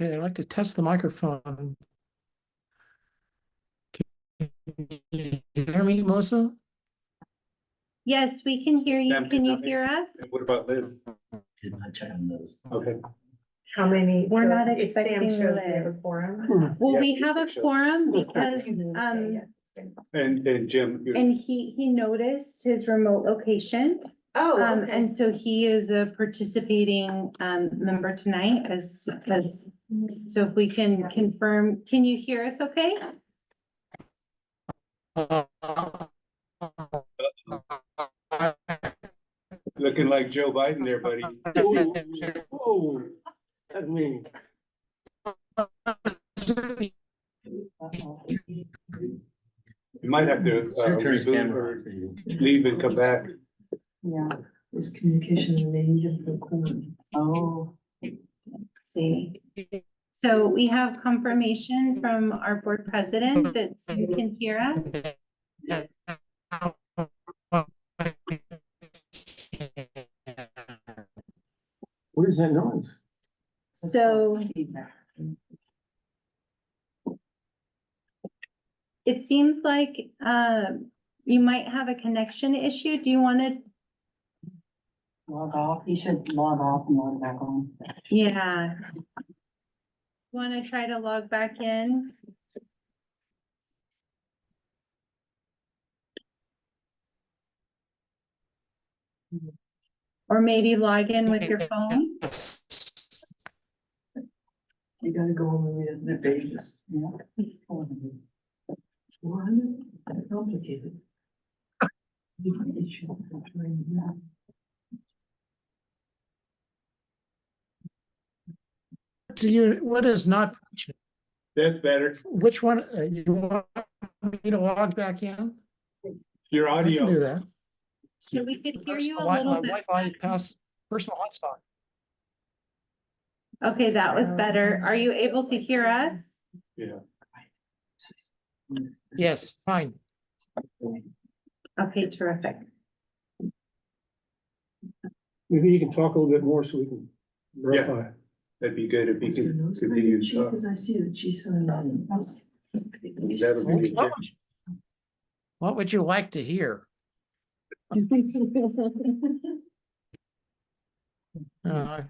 Okay, I'd like to test the microphone. Can you hear me, Melissa? Yes, we can hear you. Sam, Can you can hear us? And what about Liz? Did not check on those. Okay. How many? We're not if Sam expecting shows we have a Liz. quorum. Well, Yeah, we have a pictures. quorum Oh, because, excuse me, yeah. And Jim, you're- and he noticed his remote location. Oh, And so he is a participating, member tonight so if we can confirm, can you hear us okay? looking like Joe Biden there, buddy. Whoa, that's me. You might have to Turn his reboot camera or on for you. leave and come back. Yeah, this communication related to the quorum. Oh. See, so we have confirmation from our board president that you can hear us. What is that noise? So it seems like, you might have a connection issue. Do you want to? Log off, you should log off and log back on. Yeah. Want to try to log back in? Or maybe log in with your phone? You gotta go over the pages. Yeah. 400, that's complicated. What is not, That's better. which one, you want me to log back in? Your I can do audio. that. So we could hear you a My little bit. Wi-Fi pass personal hotspot. Okay, that was better. Are you able to hear us? Yeah. Yes, fine. Okay, terrific. Maybe you can talk a little bit more so we can verify. That'd be good if you could continue to talk. Because I see that she signed on. That'll be good. What would you like to hear? Uh,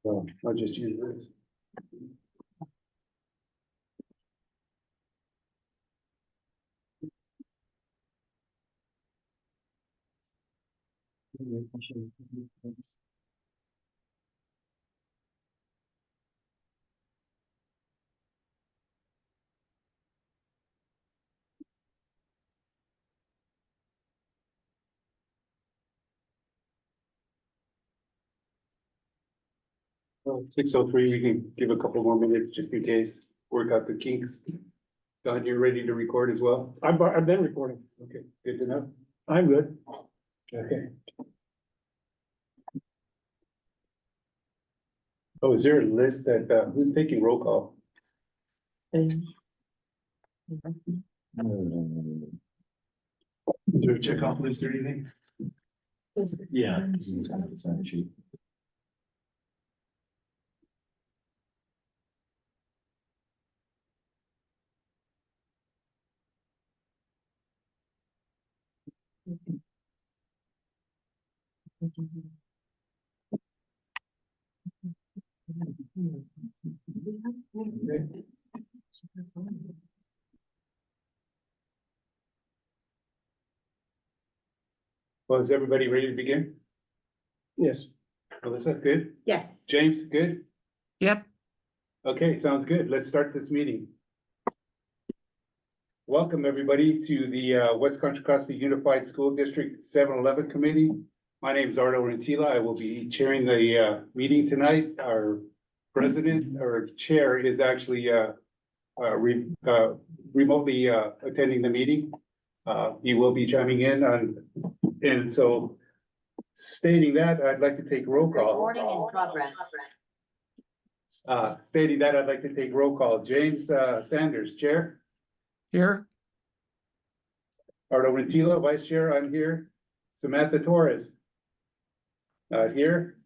Well, I'll just use this. Well, 6:03, we can give a couple more minutes just in case, work out the kinks. Don, you're ready to record as well? I've been recording. Okay, good to know. I'm good. Okay. Oh, is there a list that, who's taking roll call? Is there a checkoff list or anything? Yeah. Well, is everybody ready to begin? Yes. Melissa, good? Yes. James, good? Yep, Okay, sounds good. Let's start this meeting. Welcome, everybody, to the West Contra Costa Unified School District 7-Eleven Committee. My name is Ardo Rentila. I will be chairing the meeting tonight. Our president or chair is actually remotely attending the meeting. He will be chiming in and so stating that, I'd like to take roll call. Recording in progress. Stating that, I'd like to take roll call. James Sanders, Chair. here. Ardo Rentila, Vice Chair, I'm here. Samantha Torres. Not here.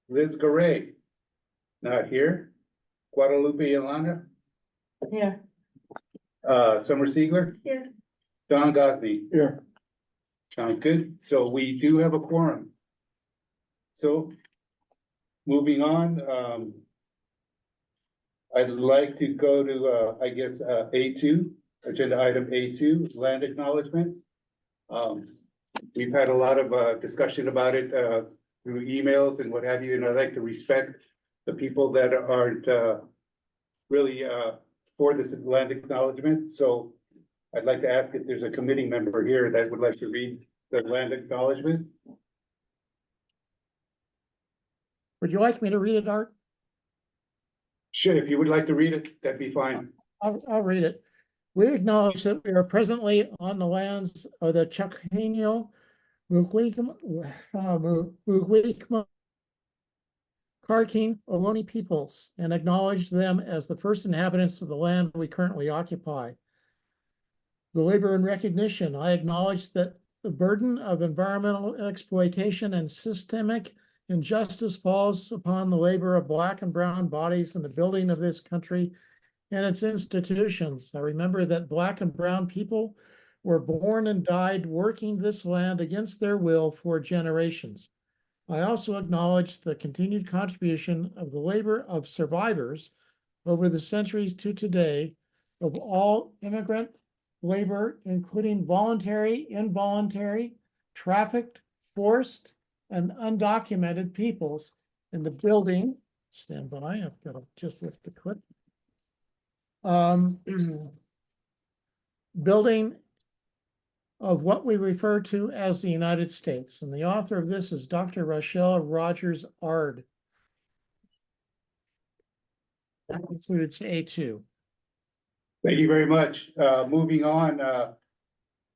Liz Garay. Not here. Guadalupe Yolanda. Yeah. Summer Siegler. Here. Don Gosney. Here. Sounds good. So we do have a quorum. So moving on, I'd like to go to, I guess, A2, agenda item A2, land acknowledgement. We've had a lot of discussion about it through emails and what have you, and I'd like to respect the people that aren't really for this land acknowledgement. So I'd like to ask if there's a committee member here that would like to read the land acknowledgement. Would you like me to read it, Art? Sure, if you would like to read it, that'd be fine. I'll read it. We acknowledge that we are presently on the lands of the Chochenyo, Mukwekma, Karking, Ohlone peoples, and acknowledge them as the first inhabitants of the land we currently occupy. The labor and recognition, I acknowledge that the burden of environmental exploitation and systemic injustice falls upon the labor of Black and brown bodies in the building of this country and its institutions. I remember that Black and brown people were born and died working this land against their will for generations. I also acknowledge the continued contribution of the labor of survivors over the centuries to today of all immigrant labor, including voluntary, involuntary, trafficked, forced, and undocumented peoples in the building. Stand by, I've got to just lift the clip. Building of what we refer to as the United States. And the author of this is Dr. Rochelle Rogers Ard. That concludes A2. Thank you very much. Moving on,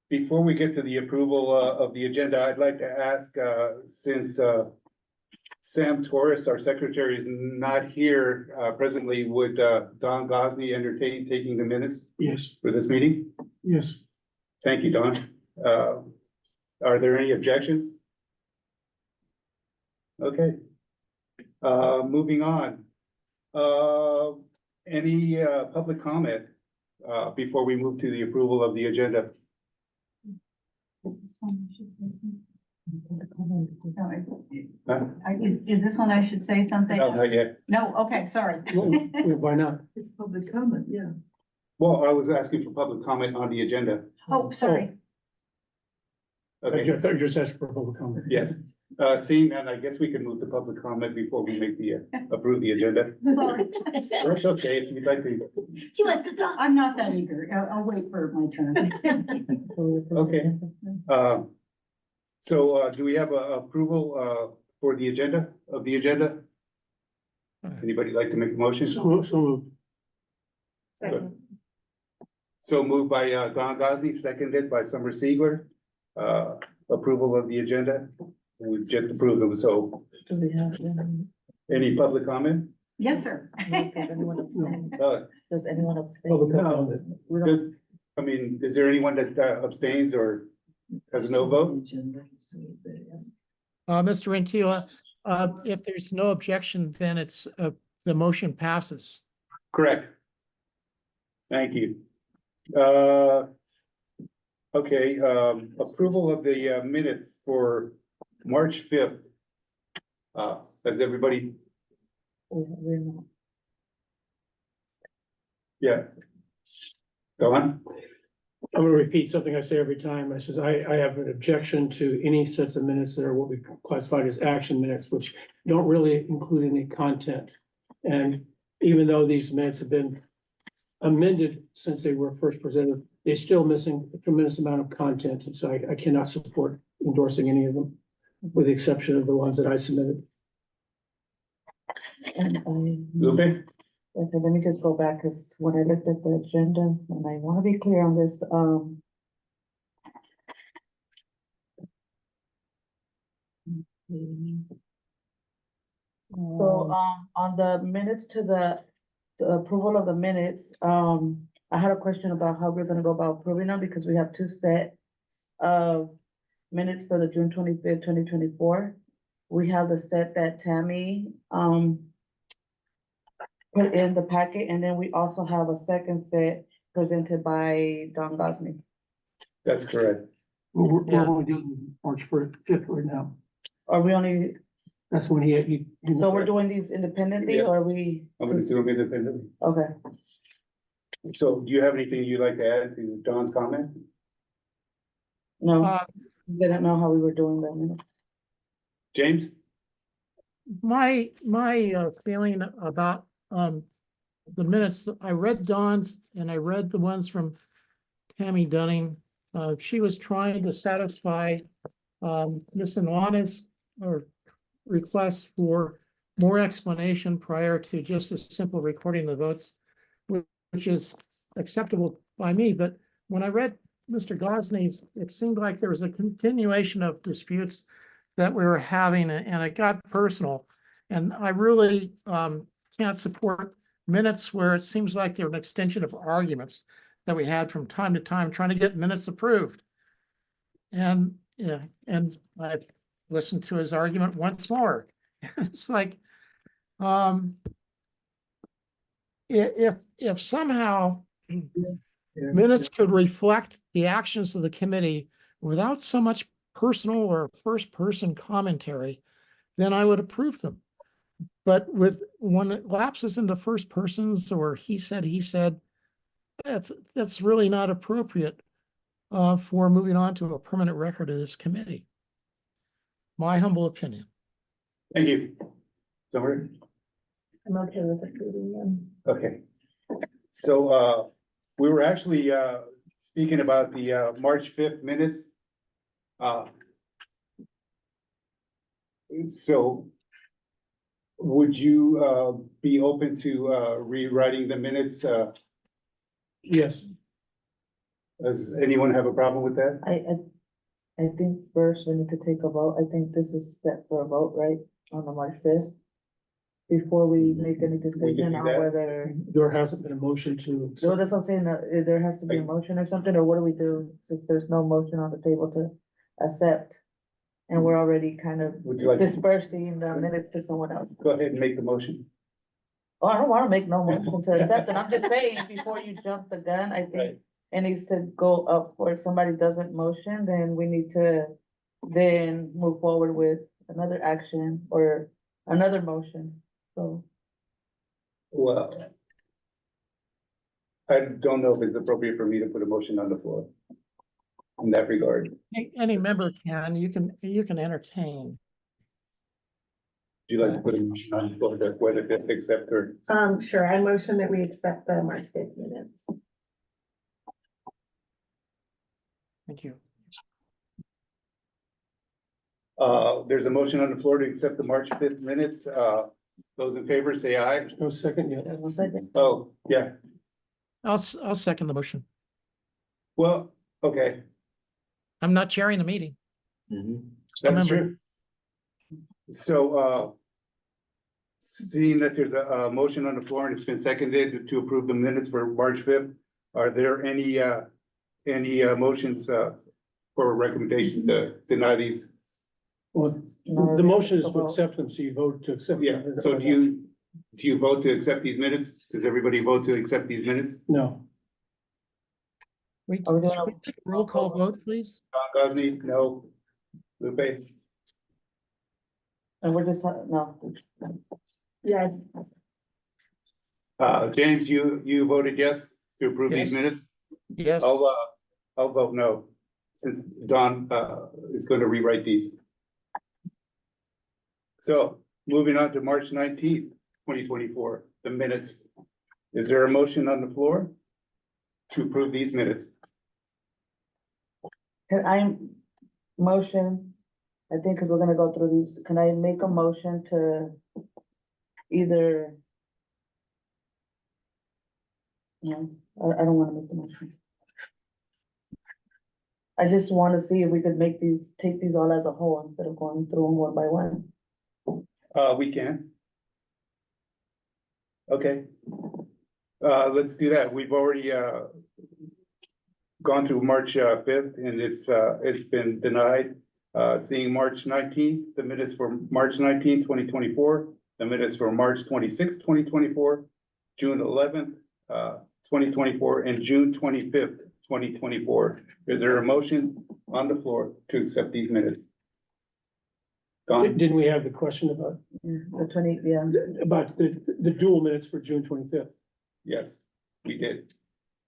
before we get to the approval of the agenda, I'd like to ask, since Sam Torres, our secretary, is not here presently, would Don Gosney entertain taking the minutes Yes, for this meeting? yes. Thank you, Don. Are there any objections? Okay. Moving on. Any public comment before we move to the approval of the agenda? Is this one I should say something? No, not yet. No, okay, sorry. Why not? It's public comment, yeah. Well, I was asking for public comment on the agenda. Oh, sorry. Okay, I thought you just asked for public comment. yes. Seeing that, I guess we can move to public comment before we make the approve the agenda. Sorry. That's okay, if you'd like to. She wants to talk. I'm not that eager. I'll wait for my turn. Okay. So do we have a approval for the agenda of the agenda? Anybody like to make a motion? So moved. Second. So moved by Don Gosney, seconded by Summer Siegler. Approval of the agenda. We've just approved them, so Do we have, any public comment? yes, sir. Uh, Does anyone abstain? Public comment. does, I mean, is there anyone that abstains or has a no vote? Mr. Rentila, if there's no objection, then it's, the motion passes. Correct. Thank you. Okay, approval of the minutes for March 5th. Has everybody, yeah. Go on. I'm gonna repeat something I say every time. I says, I have an objection to any sets of minutes that are what we classified as action minutes, which don't really include any content. And even though these minutes have been amended since they were first presented, they're still missing a tremendous amount of content. And so I cannot support endorsing any of them, with the exception of the ones that I submitted. And Lupe? okay, let me just go back, because when I looked at the agenda, and I want to be clear on this, so, on the minutes to the approval of the minutes, I had a question about how we're gonna go about approving them, because we have two sets of minutes for the June 25th, 2024. We have the set that Tammy, put in the packet, and then we also have a second set presented by Don Gosney. That's correct. We're Yeah. only doing March 5th right now. Are we only, That's when he. so we're doing these independently, Yes. or are we? I'm gonna do them independently. Okay, So do you have anything you'd like to add to Don's comment? no, Uh, didn't know how we were doing the minutes. James? my feeling about, the minutes, I read Don's and I read the ones from Tammy Dunning. She was trying to satisfy, Ms. Anwana's or request for more explanation prior to just a simple recording of the votes, which is acceptable by me, but when I read Mr. Gosney's, it seemed like there was a continuation of disputes that we were having, and it got personal. And I really can't support minutes where it seems like they're an extension of arguments that we had from time to time, trying to get minutes approved. And, yeah, and I listened to his argument once more. It's like, if somehow minutes could reflect the actions of the committee without so much personal or first-person commentary, then I would approve them. But when it lapses into first persons or he said, that's really not appropriate for moving on to a permanent record of this committee. My humble opinion. Thank you. Summary? I'm okay with approving them. Okay. So, we were actually, speaking about the, March 5th minutes. So would you, be open to, rewriting the minutes? Yes, Does anyone have a problem with that? I think first we need to take a vote. I think this is set for a vote, right, on the March 5th? Before we make any decision do on that. whether, there hasn't been a motion to. so that's what I'm saying, that there has to be a motion or something, or what do we do since there's no motion on the table to accept? And we're already kind of Would you like, to dispersing the minutes to someone else. go ahead and make the motion? Oh, I don't wanna make no motion to accept it. I'm just saying, before you jump the gun, I think Right. it needs to go up, or if somebody doesn't motion, then we need to then move forward with another action or another motion, so. Well, I don't know if it's appropriate for me to put a motion on the floor in that regard. Any member can, you can entertain. Would you like to put a motion on the floor that whether to accept or? Sure, I motion that we accept the March 5th minutes. Thank you. There's a motion on the floor to accept the March 5th minutes. Those in favor say aye. No second yet. One second. Oh, yeah. I'll second the motion. Well, okay. I'm not chairing the meeting. Just a That's member. true. So, seeing that there's a motion on the floor and it's been seconded to approve the minutes for March 5th, are there any motions, for recommendations to deny these? Well, No, the motion is the to vote. accept them, so you vote to accept. Yeah, them. so do you vote to accept these minutes? Does everybody vote to accept these minutes? No, We, Are we doing should we take a roll call vote, please? Don Gosney, no. Lupe? And we're just, no, Yes. James, you voted yes to approve these Yes. minutes? Yes. I'll vote no, since Don, is going to rewrite these. So, moving on to March 19th, 2024, the minutes. Is there a motion on the floor to approve these minutes? can I motion, I think, cause we're gonna go through these, can I make a motion to either? No, I don't wanna make the motion. I just wanna see if we could take these all as a whole instead of going through them one by one. We can. Okay. Let's do that. We've already, gone through March fifth and it's been denied. Seeing March 19th, the minutes for March 19th, 2024, the minutes for March 26th, 2024, June 11th, 2024, and June 25th, 2024. Is there a motion on the floor to accept these minutes? Don? Didn't we have the question about, The 20, yeah. about the dual minutes for June twenty-fifth? Yes, we did.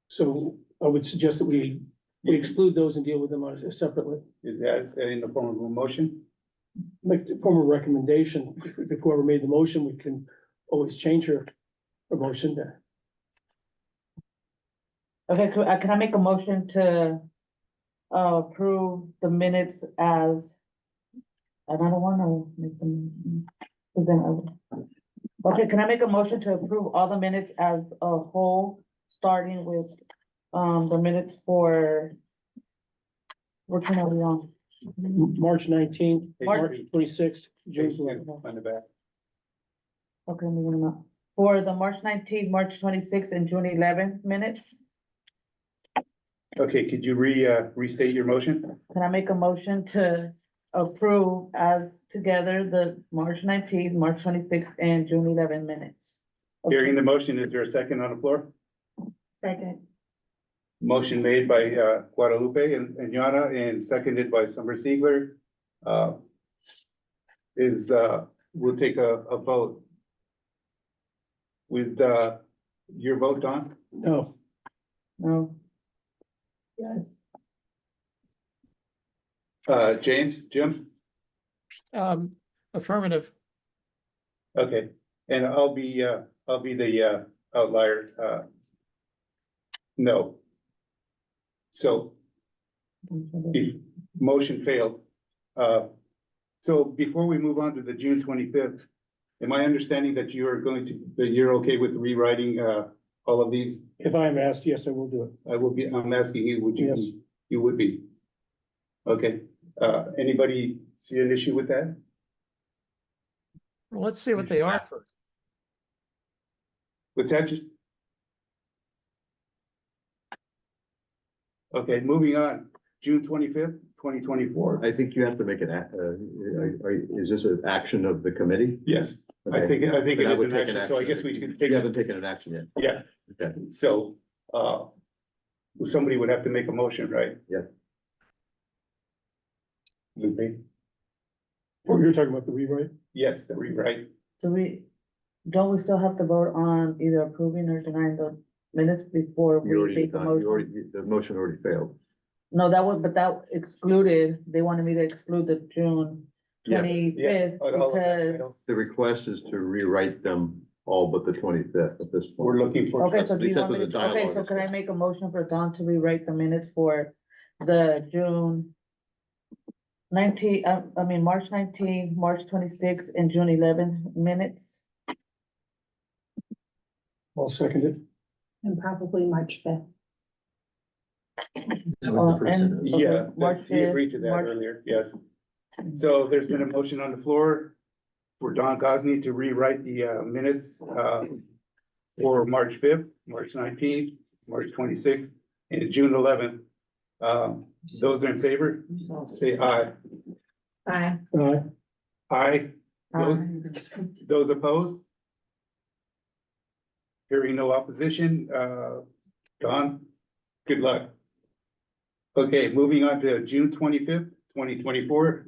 So I would suggest that we exclude those and deal with them separately. Is that in the form of a motion? Make the form of recommendation. If whoever made the motion, we can always change her motion there. Okay, can I make a motion to approve the minutes as, and I don't wanna make them, but then okay, can I make a motion to approve all the minutes as a whole, starting with the minutes for, which one are we on? March 19th, March- March 26th, June Page 11th. two on the back. Okay, I'm moving them up. For the March 19th, March 26th, and June 11th minutes, Okay, could you restate your motion? can I make a motion to approve as together the March 19th, March 26th, and June 11 minutes? Hearing the motion, is there a second on the floor? Second. Motion made by Guadalupe and Yana and seconded by Summer Siegler. We'll take a vote. With your vote, Don? No, No, Yes. James, Jim? Affirmative. Okay, and I'll be the outlier. No. So if motion failed. So before we move on to the June 25th, am I understanding that you are that you're okay with rewriting all of these? if I'm asked, yes, I will do it. I'm asking you, would you? Yes. You would be. Okay, anybody see an issue with that? Well, let's see what they are first. What's that? Okay, moving on, June 25th, 2024. I think you have to make an, is this an action of the committee? Yes, I Okay. think it Then I is would an take an action, so I action. guess we could take, You haven't taken an action yet. yeah, Okay. so, somebody would have to make a motion, right? Yeah. Lupe? Oh, you're talking about the rewrite? Yes, the rewrite. don't we still have to vote on either approving or denying the minutes before You we already, make the motion? the motion already failed. No, but that excluded, they wanted me to exclude the June Yeah, 25th all of that, I don't- because, The request is to rewrite them all but the 25th at this We're point. looking for. okay, so do you Because want me of the to, okay, dialogue so is can I going. make a motion for Dawn to rewrite the minutes for the June 19, March 19, March 26, and June 11 minutes? I'll second it. And probably March 5th. And, okay, Yeah, March he agreed to 5th, that March- earlier, yes. So there's been a motion on the floor for Don Gosney to rewrite the minutes for March 5th, March 19th, March 26th, and June 11th. Those in favor, say aye. Aye. Aye. Those opposed? Hearing no opposition, Don, good luck. Okay, moving on to June 25th, 2024.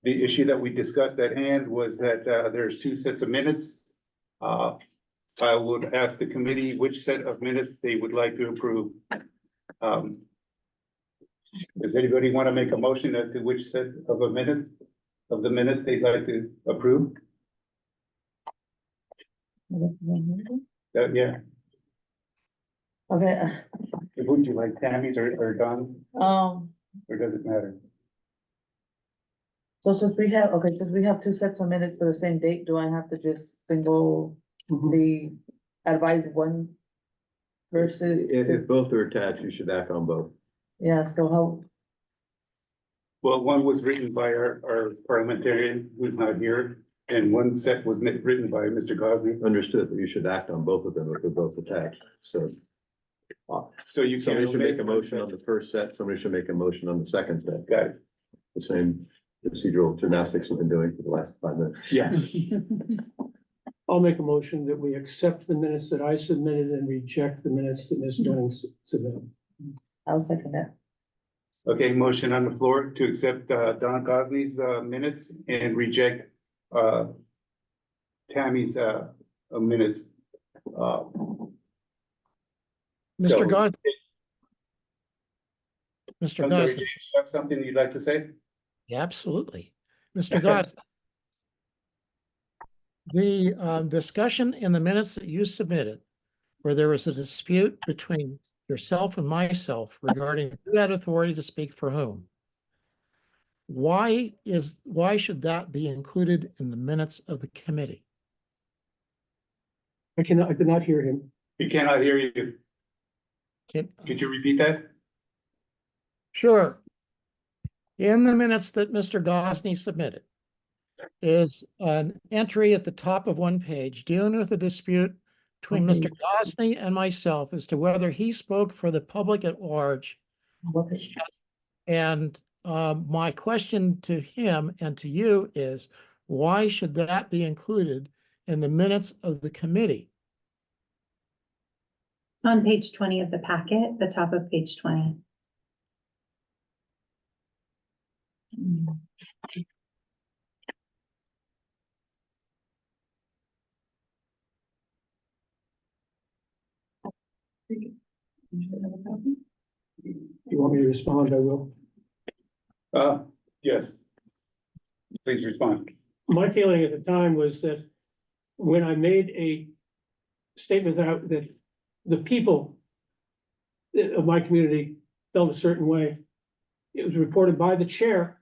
The issue that we discussed at hand was that there's two sets of minutes. I would ask the committee which set of minutes they would like to approve. Does anybody want to make a motion as to which set of the minutes they'd like to approve? Yeah, Okay, would you like Tammy's or Don's, or does it matter? so since we have two sets of minutes for the same date, do I have to just single Mhm. the advise one versus? If both are attached, you should act on both. Yeah, so how, Well, one was written by our parliamentarian who's not here, and one set was written by Mr. Gosney. Understood, but you should act on both of them if they're both attached, so. So you can. Somebody should make a motion on the first set, somebody should make a motion on the second set. Got it. The same procedural gymnastics we've been doing for the last 5 minutes. Yeah. I'll make a motion that we accept the minutes that I submitted and reject the minutes that Ms. Jennings submitted. I'll second that. Okay, motion on the floor to accept Don Gosney's minutes and reject Tammy's minutes. Mr. So- God. Mr. I'm sorry, Goss, James, you have something you'd like to say? yeah, absolutely. Mr. Goss. The discussion in the minutes that you submitted, where there was a dispute between yourself and myself regarding who had authority to speak for whom. Why should that be included in the minutes of the committee? I did not hear him. You cannot hear you. Can- Could you repeat that? Sure. In the minutes that Mr. Gosney submitted is an entry at the top of one page dealing with a dispute between Mr. Gosney and myself as to whether he spoke for the public at large. What is- And my question to him and to you is, why should that be included in the minutes of the committee? It's on page 20 of the packet, the top of page 20. If you want me to respond, I will. Yes. Please respond. My feeling at the time was that when I made a statement that the people of my community felt a certain way, it was reported by the chair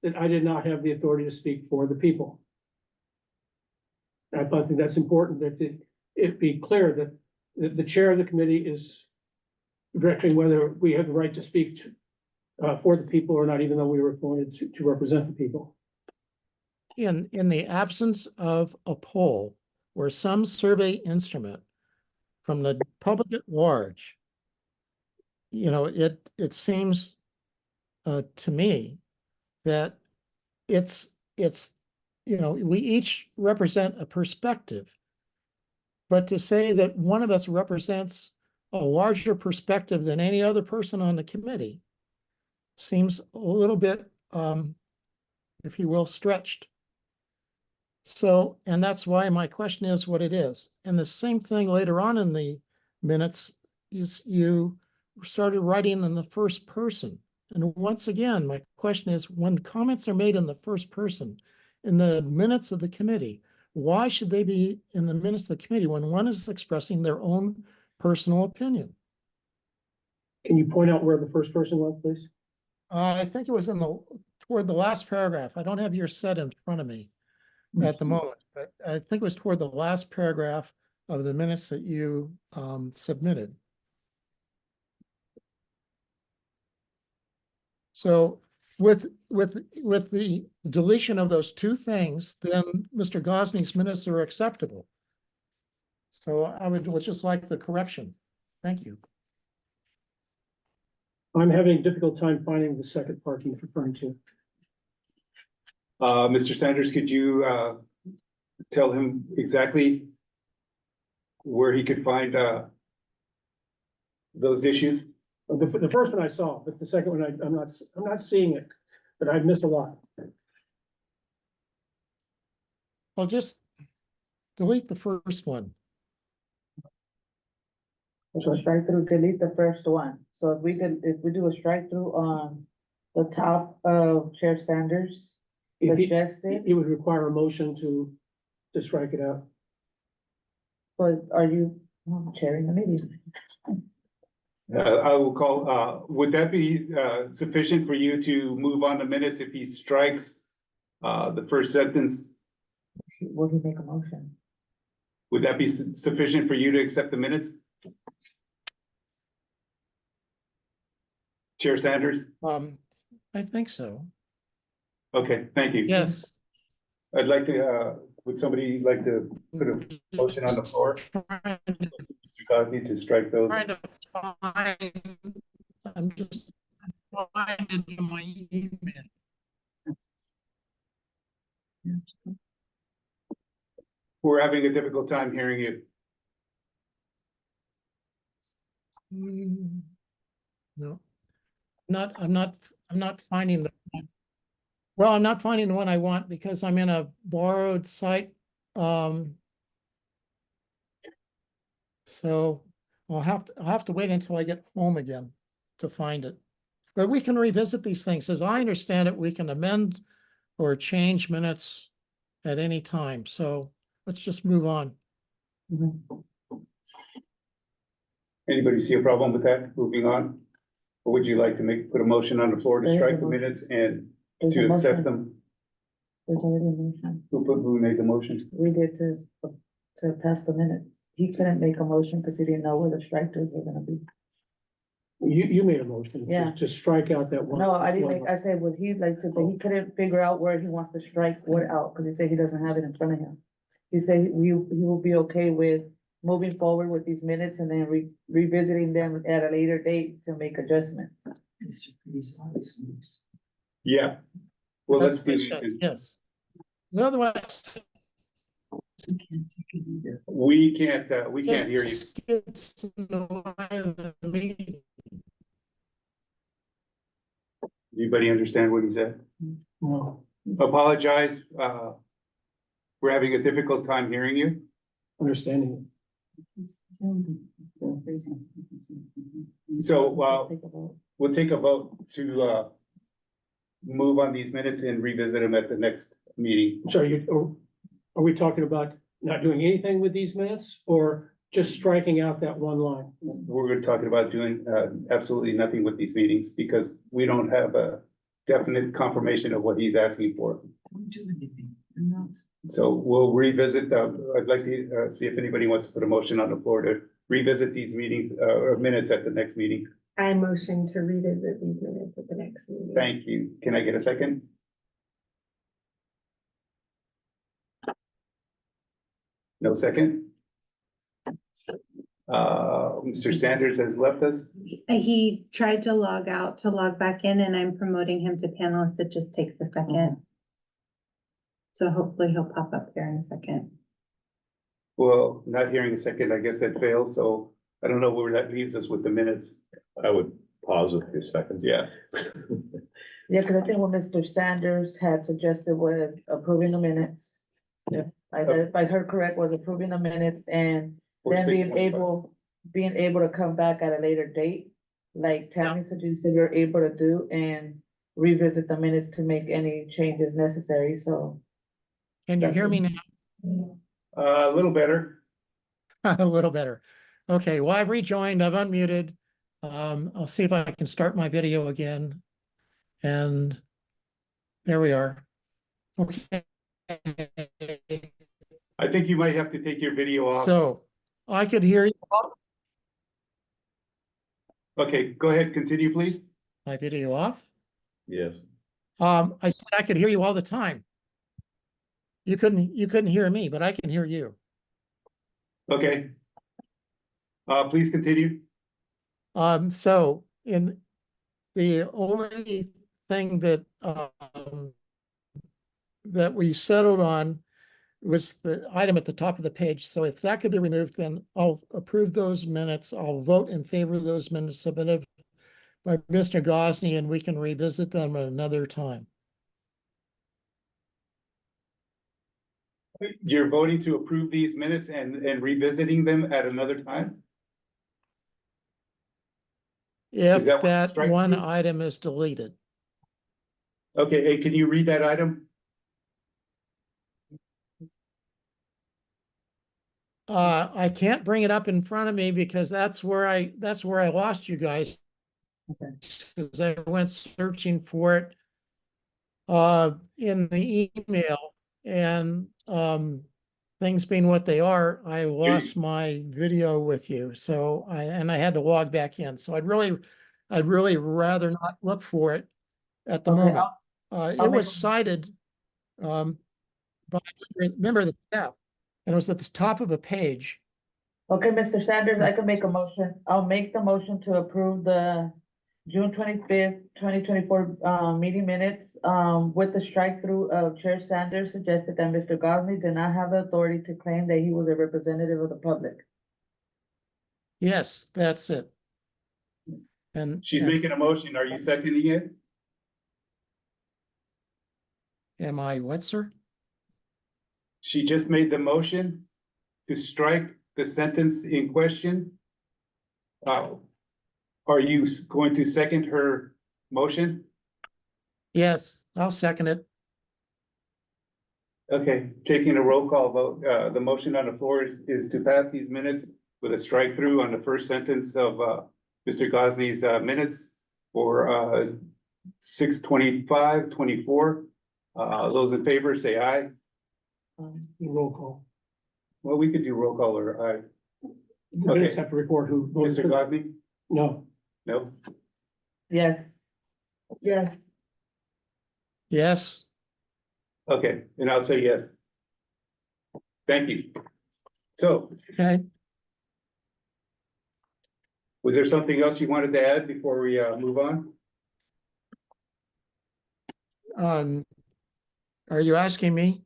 that I did not have the authority to speak for the people. I think that's important that it be clear that the chair of the committee is directing whether we have the right to speak for the people or not, even though we were appointed to represent the people. In the absence of a poll or some survey instrument from the public at large, it seems to me that it's we each represent a perspective, but to say that one of us represents a larger perspective than any other person on the committee seems a little bit, if you will, stretched. So, and that's why my question is what it is. And the same thing later on in the minutes, you started writing in the first person. And once again, my question is, when comments are made in the first person, in the minutes of the committee, why should they be in the minutes of the committee when one is expressing their own personal opinion? Can you point out where the first person was, please? I think it was toward the last paragraph. I don't have your set in front of me at the moment, but I think it was toward the last paragraph of the minutes that you submitted. So with the deletion of those two things, then Mr. Gosney's minutes are acceptable. So I would just like the correction. Thank you. I'm having a difficult time finding the second part he's referring to. Mr. Sanders, could you tell him exactly where he could find those issues? The first one I saw, but the second one, I'm not seeing it, but I missed a lot. I'll just delete the first one. So strike through, delete the first one. So if we do a strike through on the top of Chair Sanders If he- suggested, It would require a motion to strike it out. but are you chairing the meeting? I will call, would that be sufficient for you to move on the minutes if he strikes the first sentence? Will he make a motion? Would that be sufficient for you to accept the minutes? Chair Sanders? I think so. Okay, thank you. Yes. I'd like to would somebody like to put a motion on the floor? Trying Mr. Cosby to strike those? to find, I'm just finding it in my email. We're having a difficult time hearing you. No, I'm not finding the. Well, I'm not finding the one I want because I'm in a borrowed site. So I'll have to wait until I get home again to find it. But we can revisit these things. As I understand it, we can amend or change minutes at any time. So let's just move on. Anybody see a problem with that? Moving on? Or would you like to put a motion on the floor to There's a strike the motion. minutes and There's a to accept motion. them? There's already a motion. Who made the motion? We did to pass the minutes. He couldn't make a motion because he didn't know where the strikers were gonna be. You made a motion Yeah. to strike out that one. No, I didn't one make, I said, would he like to, but he couldn't figure out where he wants to strike what out, because he said he doesn't have it in front of him. He said he will be okay with moving forward with these minutes and then revisiting them at a later date to make adjustments. Yeah. Well, let's That's do what I said, it. yes. Otherwise. We can't hear you. just gets in the way of the meeting. Anybody understand what he said? No, Apologize, we're having a difficult time hearing you. understanding. So, Take a vote. we'll take a vote to, move on these minutes and revisit them at the next meeting. So are we talking about not doing anything with these minutes or just striking out that one line? We're talking about doing, absolutely nothing with these meetings because we don't have a definite confirmation of what he's asking for. So we'll revisit, I'd like to, see if anybody wants to put a motion on the floor to revisit these meetings, or minutes at the next meeting. I motion to revisit these minutes at the next meeting. Thank you. Can I get a second? No second? Mr. Sanders has left us. He tried to log out to log back in and I'm promoting him to panelist. It just takes a second. So hopefully he'll pop up here in a second. Well, not hearing a second, I guess that fails, so I don't know where that leaves us with the minutes. I would pause a few seconds. Yeah, Yeah, because I think what Mr. Sanders had suggested was approving the minutes. Yeah. If I heard correct, was approving the minutes and then being able to come back at a later date. Like Tammy suggested, you're able to do and revisit the minutes to make any changes necessary, so. Can you hear me now? a little better. A little better. Okay, well, I've rejoined, I've unmuted. I'll see if I can start my video again. And there we are. Okay. I think you might have to take your video off. So I could hear you, Okay, go ahead, continue, please. my video off. Yes. I said I could hear you all the time. You couldn't hear me, but I can hear you. Okay. Please continue. So in the only thing that that we settled on was the item at the top of the page. So if that could be removed, then I'll approve those minutes. I'll vote in favor of those minutes submitted by Mr. Gosney, and we can revisit them at another time. You're voting to approve these minutes and revisiting them at another time? If that what that strikes one you? item is deleted. Okay, hey, can you read that item? I can't bring it up in front of me because that's where I lost you guys. Okay. Because I went searching for it in the email, and things being what they are, I lost my video with you. So I had to log back in. So I'd really rather not look for it at the Okay, moment. I'll It make was a- cited by a member of the staff. And it was at the top of a page. Okay, Mr. Sanders, I can make a motion. I'll make the motion to approve the June 25th, 2024 meeting minutes, with the strike through of Chair Sanders suggested that Mr. Gosney did not have the authority to claim that he was a representative of the public. Yes, that's it. And. She's and making a motion. Are you seconding it? Am I what, sir? She just made the motion to strike the sentence in question. Are you going to second her motion? Yes, I'll second it. Okay, taking a roll call vote, the motion on the floor is to pass these minutes with a strike through on the first sentence of, Mr. Gosney's, minutes for, 6/25/24. Those in favor say aye. Roll call. Well, we could do roll call or aye. The minutes have to report who voted. Mr. Gosney? No, No? Yes, Yes. Yes, Okay, and I'll say yes. Thank you. So, okay. was there something else you wanted to add before we, move on? Are you asking me?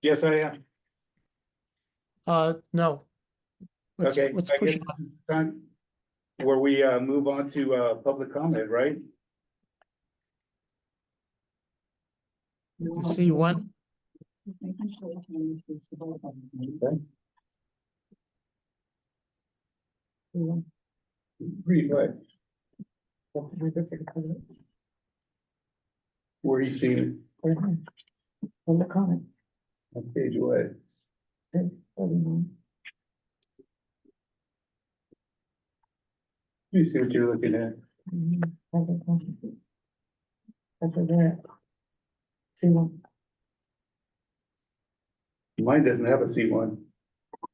Yes, I am. No. Let's Okay, push I guess it. this is time where we, move on to, public comment, right? You see one? Read what? Where are you seeing it? on the comment. On page what? You see what you're looking at? See one. Mine doesn't have a C1.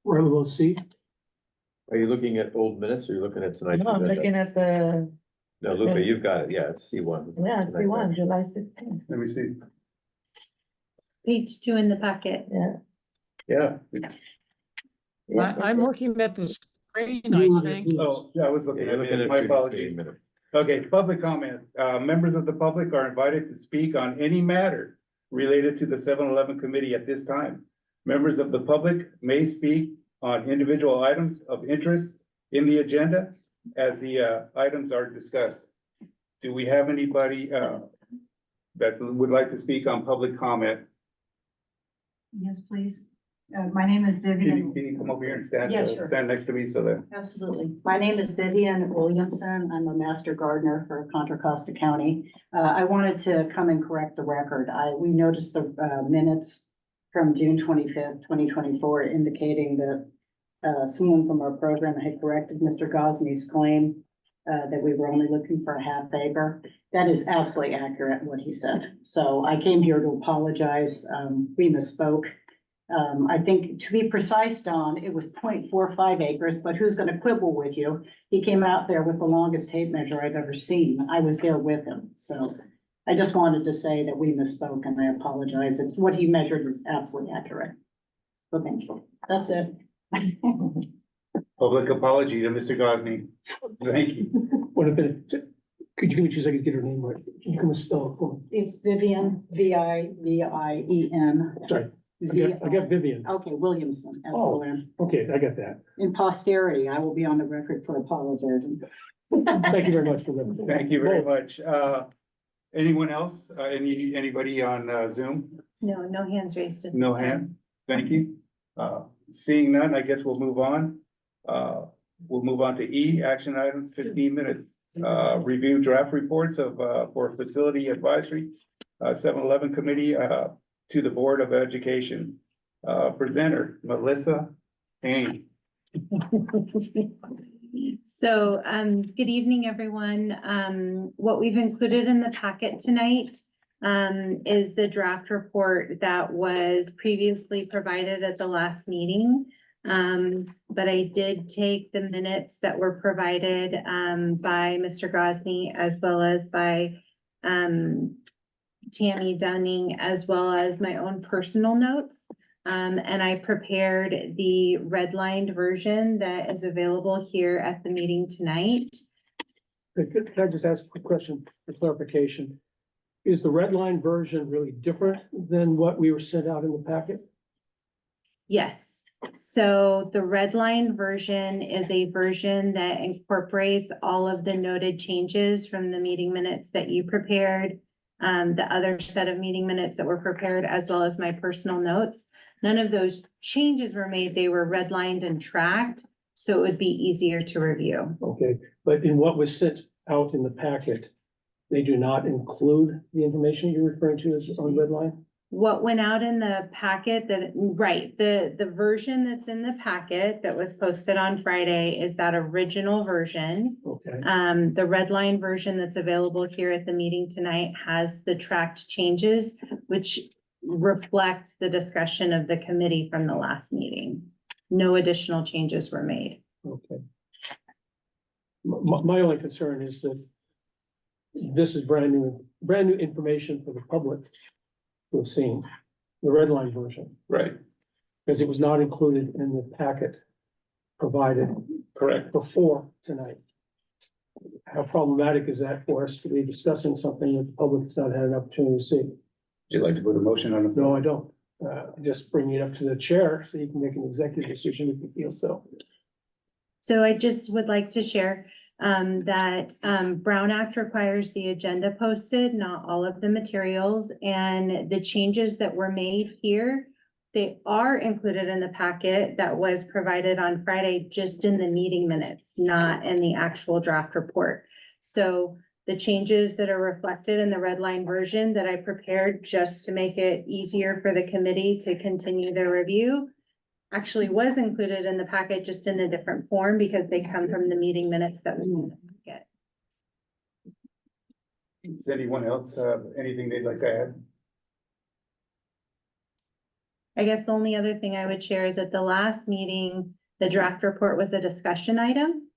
we're a little C. Are you looking at old minutes or are you looking at tonight's? No, I'm agenda? looking at the, No, Luca, you've got it. Yeah, it's C1. yeah, see one, July 16th, Let me see. Page 2 in the packet. yeah. Yeah. I'm looking at the screen, I think. Oh, yeah, I was Yeah, looking you're at looking it. at My your apologies. minute. Okay, public comment. Members of the public are invited to speak on any matter related to the 7-Eleven committee at this time. Members of the public may speak on individual items of interest in the agenda as the items are discussed. Do we have anybody that would like to speak on public comment? Yes, please. My name is Vivian. Can you come over here and stand, Yeah, sure. stand next to me so that, Absolutely. My name is Vivian Williamson. I'm a master gardener for Contra Costa County. I wanted to come and correct the record. We noticed the minutes from June 25th, 2024, indicating that someone from our program had corrected Mr. Gosney's claim that we were only looking for a half acre. That is absolutely accurate, what he said. So I came here to apologize. We misspoke. I think, to be precise, Don, it was 0.45 acres, but who's gonna quibble with you? He came out there with the longest tape measure I've ever seen. I was there with him, so I just wanted to say that we misspoke and I apologize. It's what he measured is absolutely accurate. So thank you. That's it. public apology to Mr. Gosney. Thank you. What a bit, could you give me 2 seconds to get her name right? Can you come and spell it for me? It's Vivian, Vivien. Sorry, I got Vivian. Okay, Williamson. Oh. Okay, I got that. In posterity, I will be on the record for apologizing. Thank you very much for that. Thank you very much. Anyone else? Anybody on Zoom? No, no hands raised. at this No time. hands? Thank you. Seeing none, I guess we'll move on. We'll move on to E, action items, 15 minutes. Review draft reports of, for facility advisory, 7-Eleven committee, to the Board of Education. Presenter, Melissa Payne. So, good evening, everyone. What we've included in the packet tonight is the draft report that was previously provided at the last meeting. But I did take the minutes that were provided by Mr. Gosney as well as by Tammy Dunning, as well as my own personal notes. And I prepared the redlined version that is available here at the meeting tonight. Can I just ask a quick question for clarification? Is the red line version really different than what we were sent out in the packet? Yes, so the red line version is a version that incorporates all of the noted changes from the meeting minutes that you prepared. The other set of meeting minutes that were prepared, as well as my personal notes. None of those changes were made. They were redlined and tracked, so it would be easier to review. Okay, but in what was sent out in the packet, they do not include the information you're referring to as on red line? What went out in the packet right, the version that's in the packet that was posted on Friday is that original version. Okay, The red line version that's available here at the meeting tonight has the tracked changes, which reflect the discussion of the committee from the last meeting. No additional changes were made. okay. My only concern is that this is brand new information for the public to have seen, the red line version, Right, because it was not included in the packet provided correct. before tonight. How problematic is that for us to be discussing something that the public has not had an opportunity to see? Would you like to put a motion on the No, floor? I don't. Just bring it up to the chair so you can make an executive decision if you feel so. So I just would like to share that Brown Act requires the agenda posted, not all of the materials, and the changes that were made here, they are included in the packet that was provided on Friday, just in the meeting minutes, not in the actual draft report. So the changes that are reflected in the red line version that I prepared just to make it easier for the committee to continue their review actually was included in the packet, just in a different form, because they come from the meeting minutes that we get. Does anyone else have anything they'd like to add? I guess the only other thing I would share is at the last meeting, the draft report was a discussion item.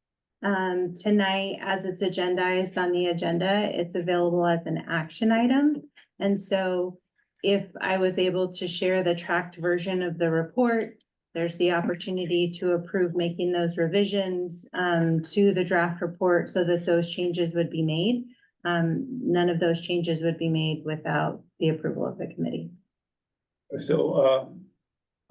Tonight, as it's agendized on the agenda, it's available as an action item. And so if I was able to share the tracked version of the report, there's the opportunity to approve making those revisions to the draft report so that those changes would be made. None of those changes would be made without the approval of the committee. So,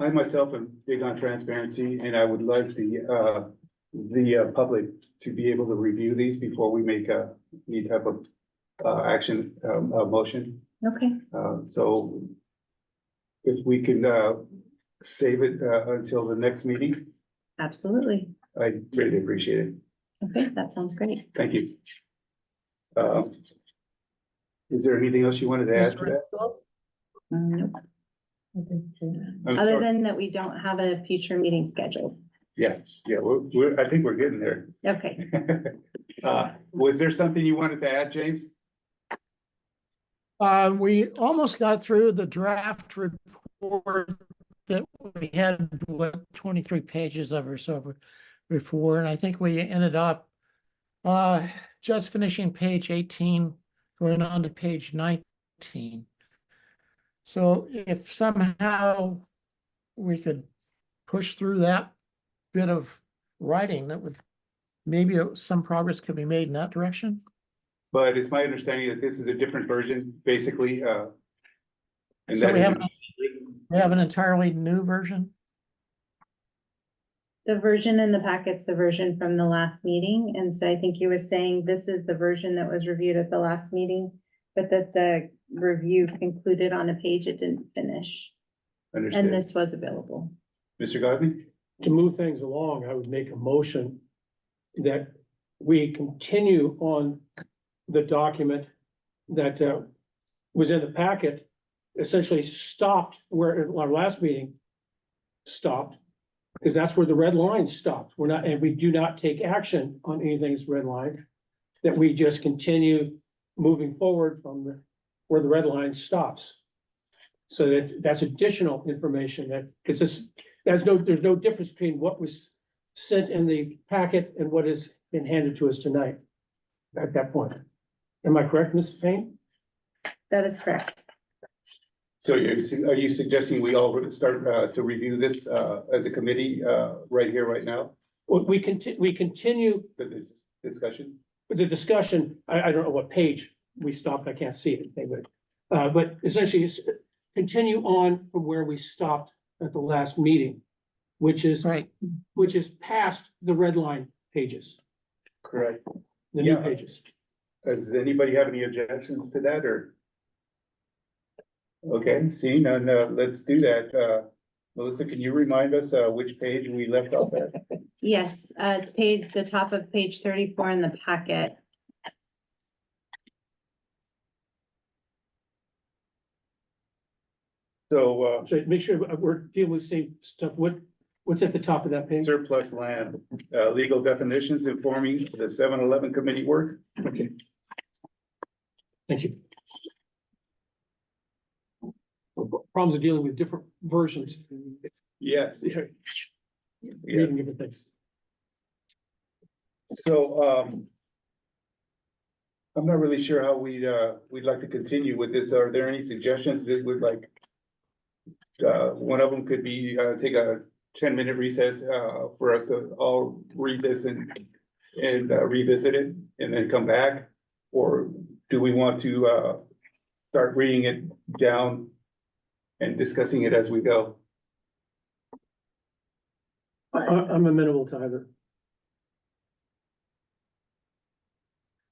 I myself am big on transparency, and I would like the public to be able to review these before we make any type of action, motion. Okay, So if we can save it until the next meeting, absolutely. I really appreciate it. Okay, that sounds great. Thank you. Is there anything else you wanted to add to Mr. that? Renfro? Nope. I'm Other sorry. than that, we don't have a future meeting scheduled. Yeah, I think we're getting there. Okay. Was there something you wanted to add, James? We almost got through the draft report that we had, 23 pages of or so before, and I think we ended up just finishing page 18, going on to page 19. So if somehow we could push through that bit of writing, that would, maybe some progress could be made in that direction. But it's my understanding that this is a different version, basically, and So that we is have, we have an entirely new version. The version in the packet's the version from the last meeting, and so I think he was saying this is the version that was reviewed at the last meeting, but that the review concluded on a page it didn't finish, and understood. this was available. Mr. Gosney? To move things along, I would make a motion that we continue on the document that was in the packet, essentially stopped where our last meeting stopped, because that's where the red line stopped. We're not, and we do not take action on anything that's red line, that we just continue moving forward from where the red line stops. So that's additional information that, because there's no difference between what was sent in the packet and what has been handed to us tonight at that point. Am I correct, Mrs. Payne? that is correct. So are you suggesting we all start to review this as a committee right here, right now, We continue for this discussion? the discussion. I don't know what page we stopped. I can't see it, but essentially it's continue on from where we stopped at the last meeting, which is Right. past the red line pages, Correct. the new Yeah. pages. Does anybody have any objections to that or? Okay, seeing none, let's do that. Melissa, can you remind us which page we left off at? Yes, it's the top of page 34 in the packet. So So make sure we're dealing with the same stuff. What's at the top of that page? surplus land, legal definitions informing the 7-Eleven committee work. Okay. Thank you. Problems of dealing with different versions. Yes, Reading yes. different things. So, I'm not really sure how we'd like to continue with this. Are there any suggestions that would like? One of them could be, take a 10-minute recess, for us to all read this and revisit it and then come back? Or do we want to, start reading it down and discussing it as we go? I'm amenable to either.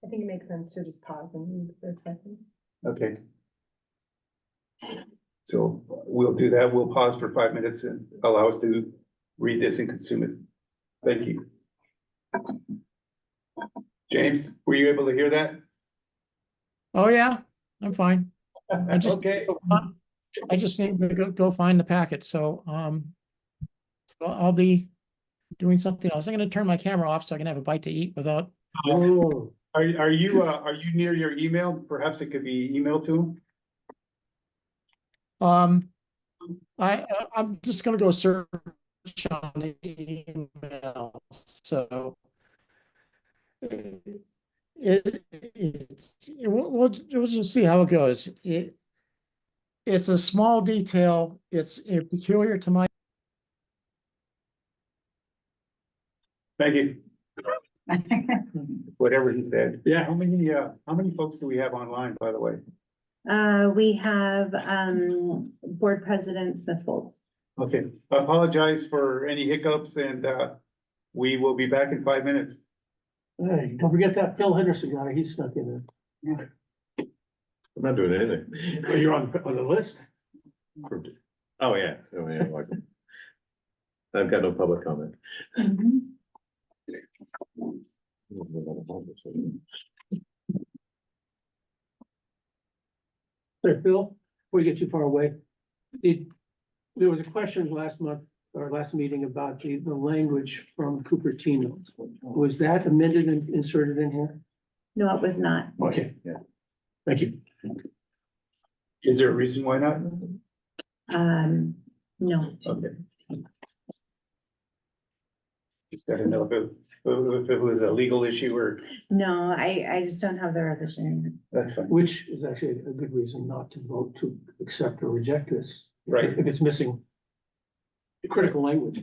I think it makes sense to just pause and read for a second. Okay. So we'll do that. We'll pause for 5 minutes and allow us to read this and consume it. Thank you. James, were you able to hear that? Oh, yeah, I'm fine. I just, Okay, I just need to go find the packet, so, so I'll be doing something else. I'm gonna turn my camera off so I can have a bite to eat without. are you near your email? Perhaps it could be emailed to him? I'm just gonna go search on the email, so. We'll just see how it goes. It's a small detail. It's peculiar to my. Thank you. Whatever he said. Yeah. How many folks do we have online, by the way? We have, board president Smith Folds. Okay, I apologize for any hiccups and, we will be back in 5 minutes. Hey, don't forget that Phil Henderson guy. He's stuck in I'm not doing anything. there. You're on the list. Oh, yeah. Oh, yeah, like- I've got no public comment. There, Phil, before you get too far away. There was a question last month or last meeting about the language from Cupertino. Was that amended and inserted in here? No, it was not. Okay. Yeah. Thank you. Is there a reason why not? No. Okay. Just gotta know if it was a legal issue or, No, I just don't have the revision. that's fine. Which is actually a good reason not to vote to accept or reject this. Right. If it's missing the critical language.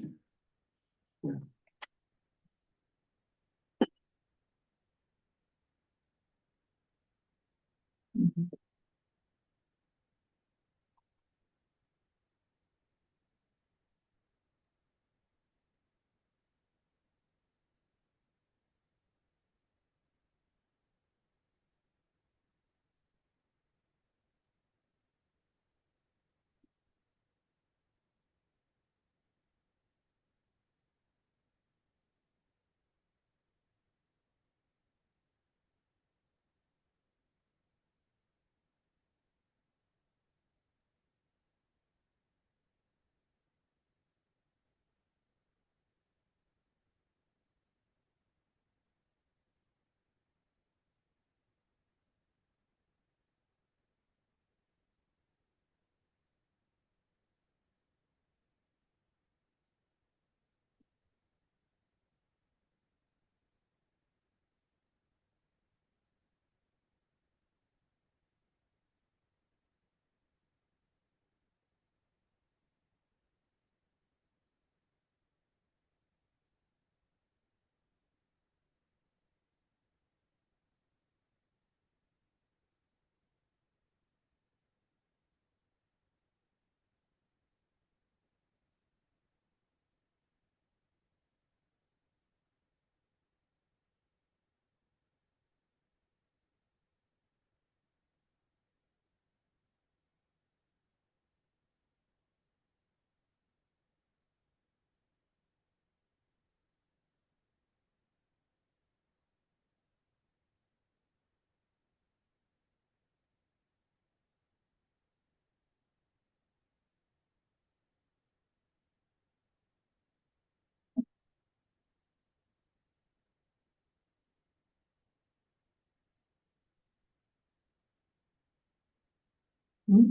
This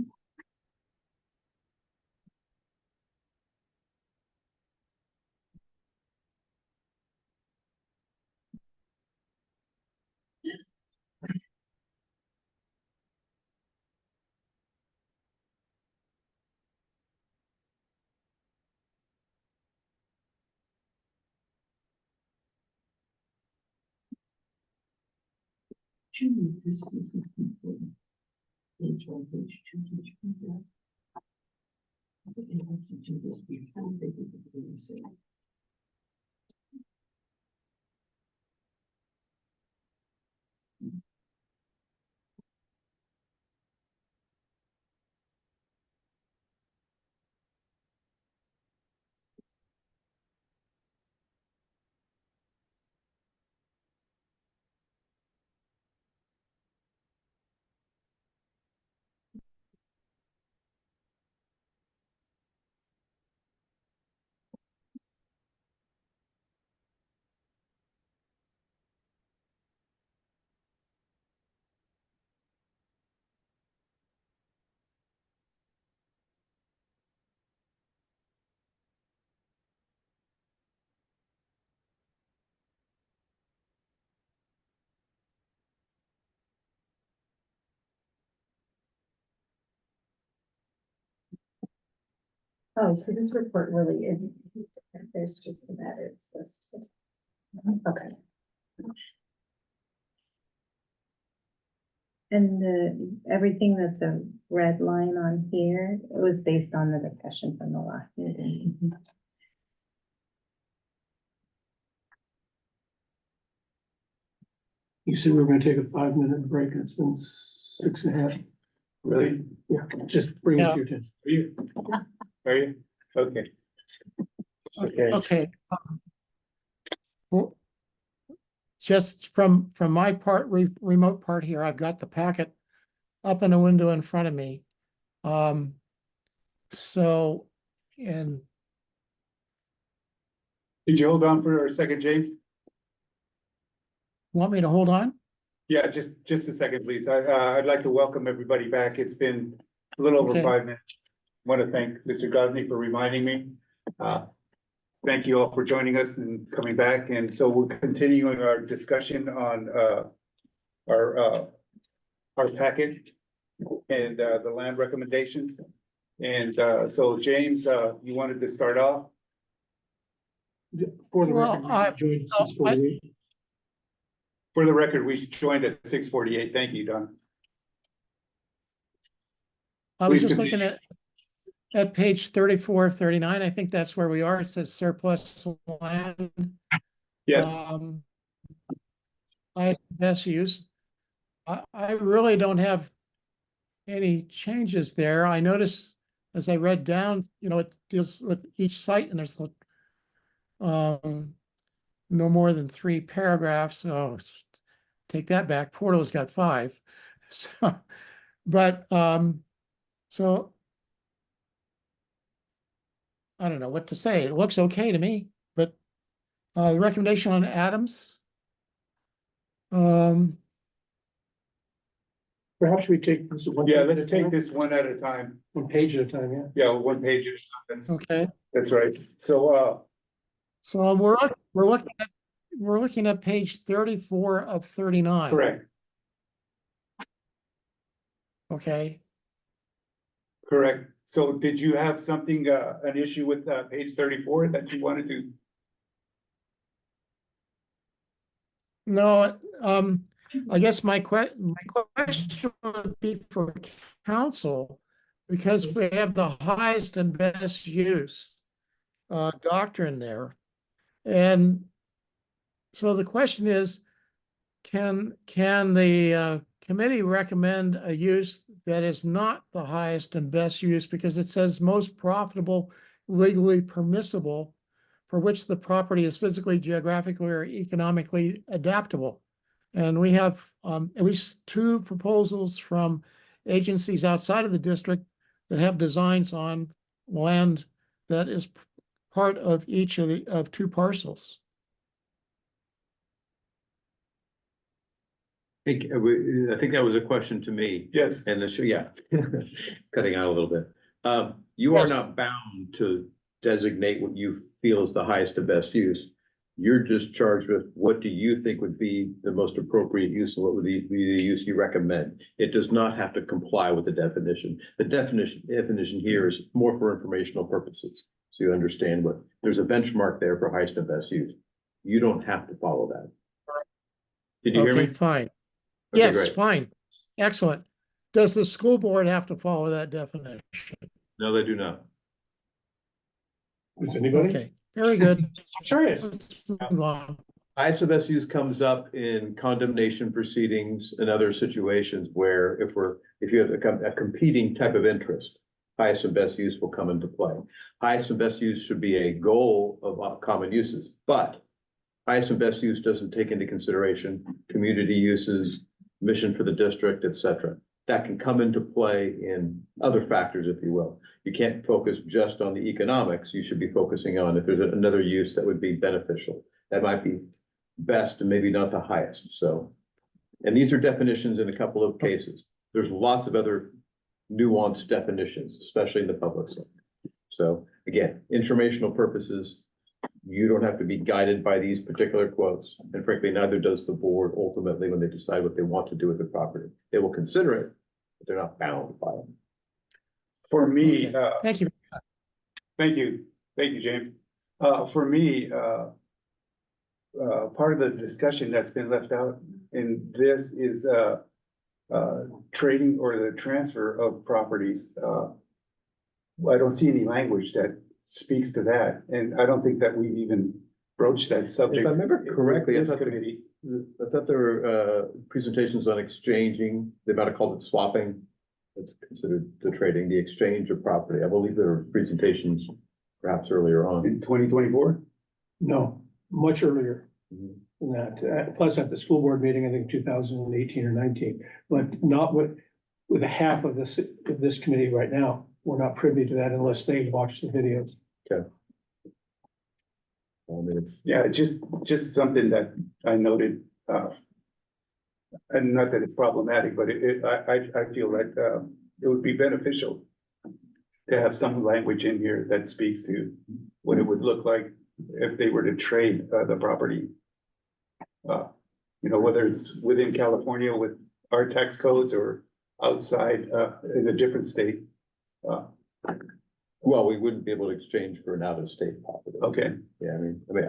is important. Page one, page two, page three. I think I have to do this before they do the same. Oh, so this report really isn't different. There's just some edits listed. Okay. And everything that's a red line on here, it was based on the discussion from the last meeting. You said we were gonna take a 5-minute break, and it's been 6.5. Really? Yeah, just bring it Yeah. to your attention. Are you? Are you? Okay. Okay. Okay. Well, just from my part, remote part here, I've got the packet up in a window in front of me. So, and Did you hold on for a second, James? want me to hold on? Yeah, just a second, please. I'd like to welcome everybody back. It's been a little over Okay. 5 minutes. Want to thank Mr. Gosney for reminding me. Thank you all for joining us and coming back. And so we're continuing our discussion on our packet and the land recommendations. And so James, you wanted to start off? For the Well, record, we joined 6:48. For the record, we joined at 6:48. Thank you, Don. I was Please just continue. looking at page 34, 39. I think that's where we are. It says surplus land. Yeah, Best use. I really don't have any changes there. I notice as I read down, it deals with each site and there's no more than 3 paragraphs. So take that back. Porto's got 5. So, but, so I don't know what to say. It looks okay to me, but, the recommendation on Adams. Perhaps we take this one. yeah, page at let's a take time? this one at a time. One page at a time, yeah. Yeah, one page at a time. Okay. That's right. So, So we're looking at page 34 of 39. correct, Okay. correct. So did you have something, an issue with, page 34 that you wanted to? No, I guess my question would be for council, because we have the highest and best use doctrine there. And so the question is, can the committee recommend a use that is not the highest and best use because it says most profitable, legally permissible, for which the property is physically, geographically, or economically adaptable? And we have at least 2 proposals from agencies outside of the district that have designs on land that is part of each of 2 parcels. I think that was a question to me. Yes. And yeah, cutting out a little bit. You are Yes. not bound to designate what you feel is the highest and best use. You're just charged with what do you think would be the most appropriate use and what would be the use you recommend. It does not have to comply with the definition. The definition here is more for informational purposes. So you understand what, there's a benchmark there for highest and best use. You don't have to follow that. Did you hear Okay, me? fine. Okay, Yes, great. fine. Excellent. Does the school board have to follow that definition? No, they do not. Does anybody? Okay, very good. Serious? Let's move on. Highest and best use comes up in condemnation proceedings and other situations where if you have a competing type of interest, highest and best use will come into play. Highest and best use should be a goal of common uses, but highest and best use doesn't take into consideration community uses, mission for the district, et cetera. That can come into play in other factors, if you will. You can't focus just on the economics. You should be focusing on if there's another use that would be beneficial. That might be best and maybe not the highest. So, and these are definitions in a couple of cases. There's lots of other nuanced definitions, especially in the public sector. So again, informational purposes, you don't have to be guided by these particular quotes. And frankly, neither does the board ultimately when they decide what they want to do with the property. They will consider it, but they're not bound by it. For me, Okay, thank you. thank you, James. For me, part of the discussion that's been left out in this is, trading or the transfer of properties. I don't see any language that speaks to that, and I don't think that we've even broached that subject. If I remember correctly, I This thought committee. there were presentations on exchanging, they might have called it swapping. It's considered the trading, the exchange of property. I believe there were presentations perhaps earlier on. In 2024? No, much earlier Mhm. than that. Plus at the school board meeting, I think 2018 or 19, but not with a half of this committee right now. We're not privy to that unless they watch the videos. I mean, it's, Yeah, just something that I noted, and not that it's problematic, but I feel like, it would be beneficial to have some language in here that speaks to what it would look like if they were to trade, the property. Whether it's within California with our tax codes or outside, in a different state. well, we wouldn't be able to exchange for an out-of-state property. Okay, Yeah,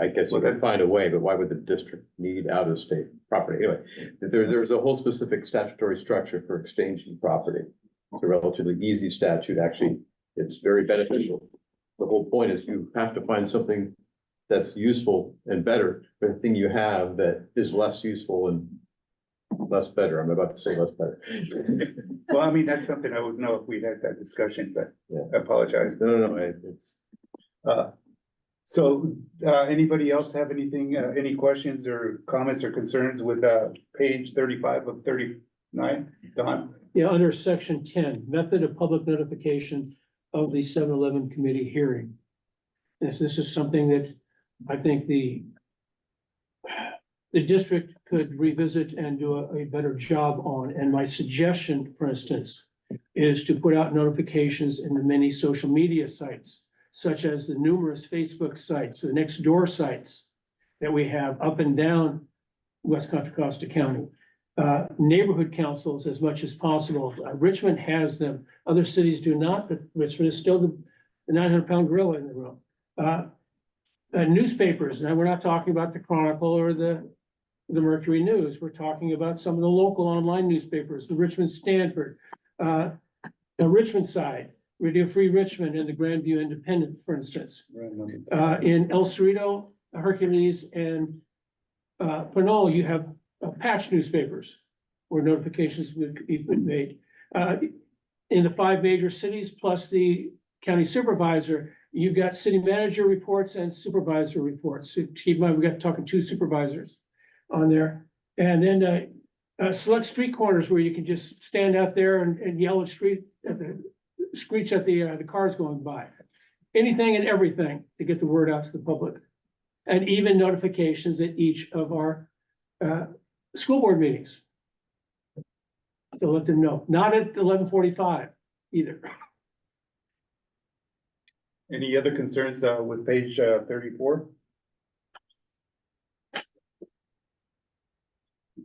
I guess Well, you could that's- find a way, but why would the district need out-of-state property? Anyway, there's a whole specific statutory structure for exchanging property. It's a relatively easy statute, actually, it's very beneficial. The whole point is you have to find something that's useful and better, than the thing you have that is less useful and less better. I'm about to say less better. well, I mean, that's something I would know if we had that discussion, but Yeah. I apologize. No, it's. So, anybody else have anything, any questions or comments or concerns with, page 35 of 39? Don? Yeah, under section 10, method of public notification of the 7-Eleven committee hearing. This is something that I think the district could revisit and do a better job on. And my suggestion, for instance, is to put out notifications in the many social media sites, such as the numerous Facebook sites, the next door sites that we have up and down West Contra Costa County. Neighborhood councils as much as possible. Richmond has them. Other cities do not, but Richmond is still the 900-pound gorilla in the room. Newspapers, now we're not talking about the Chronicle or the Mercury News. We're talking about some of the local online newspapers, the Richmond Stanford, the Richmond Side, Radio Free Richmond, and the Grandview Independent, for instance. In El Cerrito, Hercules, and Pinole, you have patch newspapers where notifications would be made. In the 5 major cities, plus the county supervisor, you've got city manager reports and supervisor reports. So keep in mind, we got talking 2 supervisors on there. And then select street corners where you can just stand out there and yell at screech at the cars going by. Anything and everything to get the word out to the public. And even notifications at each of our school board meetings. to let them know, not at 11:45 either. Any other concerns, with page, 34?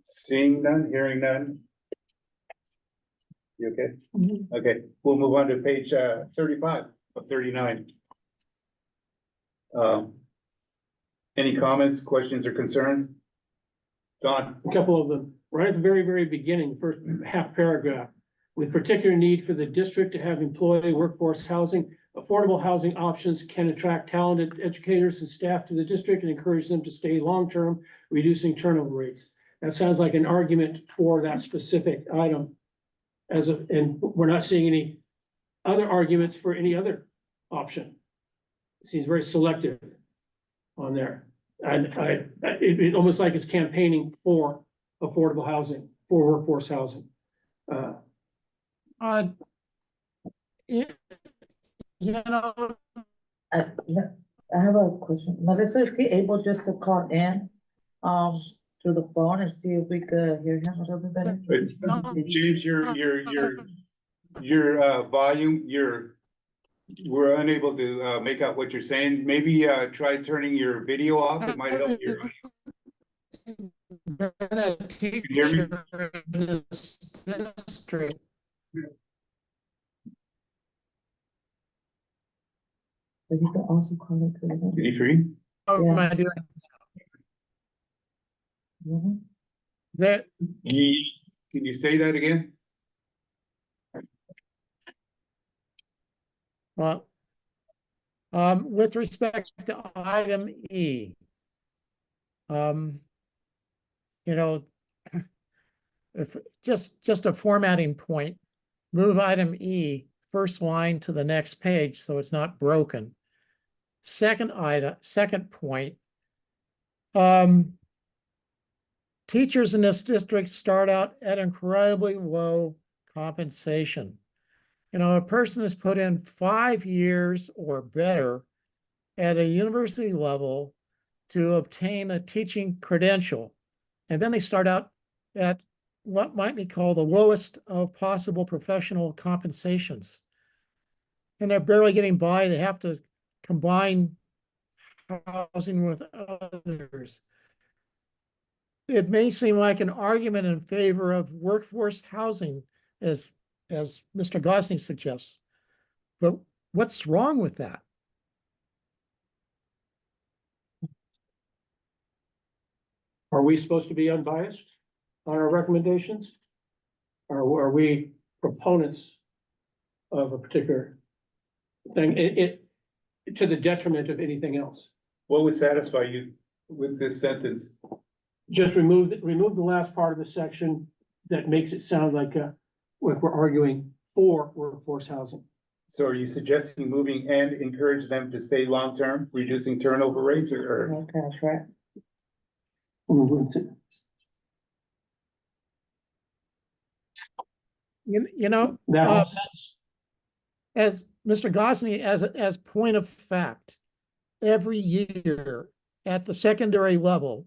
Seeing none, hearing none? You okay? Okay, we'll move on to page, 35 of 39. Any comments, questions, or concerns? Don? A couple of them, right at the very, very beginning, first half paragraph. With particular need for the district to have employee workforce housing, affordable housing options can attract talented educators and staff to the district and encourage them to stay long-term, reducing turnover rates. That sounds like an argument for that specific item. And we're not seeing any other arguments for any other option. It seems very selective on there. And it almost like it's campaigning for affordable housing, for workforce housing. You know, Yeah, I have a question. Melissa, is he able just to call in, through the phone and see if we could hear him a little bit better? It's- James, your volume, we're unable to, make out what you're saying. Maybe, try turning your video off. It might help your. been a hear me? teacher in this district. But you can also call it through the. Can you hear me? How am I doing? Mhm. That, Can you say that again? well, with respect to item E, you know, if just a formatting point, move item E, first line to the next page so it's not broken. Second point, teachers in this district start out at incredibly low compensation. You know, a person has put in 5 years or better at a university level to obtain a teaching credential. And then they start out at what might be called the lowest of possible professional compensations. And they're barely getting by. They have to combine housing with others. It may seem like an argument in favor of workforce housing, as Mr. Gosney suggests, but what's wrong with that? Are we supposed to be unbiased on our recommendations? Or are we proponents of a particular thing, it to the detriment of anything else? What would satisfy you with this sentence? Just remove the last part of the section that makes it sound like we're arguing for workforce housing. So are you suggesting moving and encourage them to stay long-term, reducing turnover rates or? Okay, that's right. You know, That whole sentence, as Mr. Gosney, as point of fact, every year at the secondary level,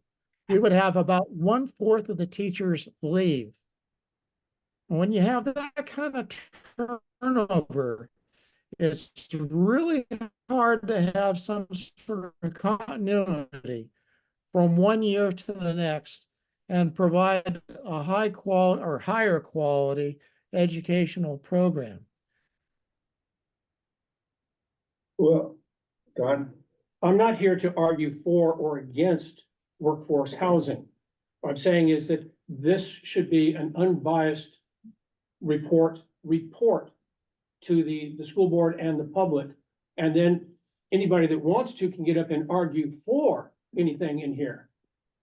we would have about 1/4 of the teachers leave. And when you have that kind of turnover, it's really hard to have some sort of continuity from one year to the next and provide a high quality or higher quality educational program. Well, Don? I'm not here to argue for or against workforce housing. What I'm saying is that this should be an unbiased report to the school board and the public. And then anybody that wants to can get up and argue for anything in here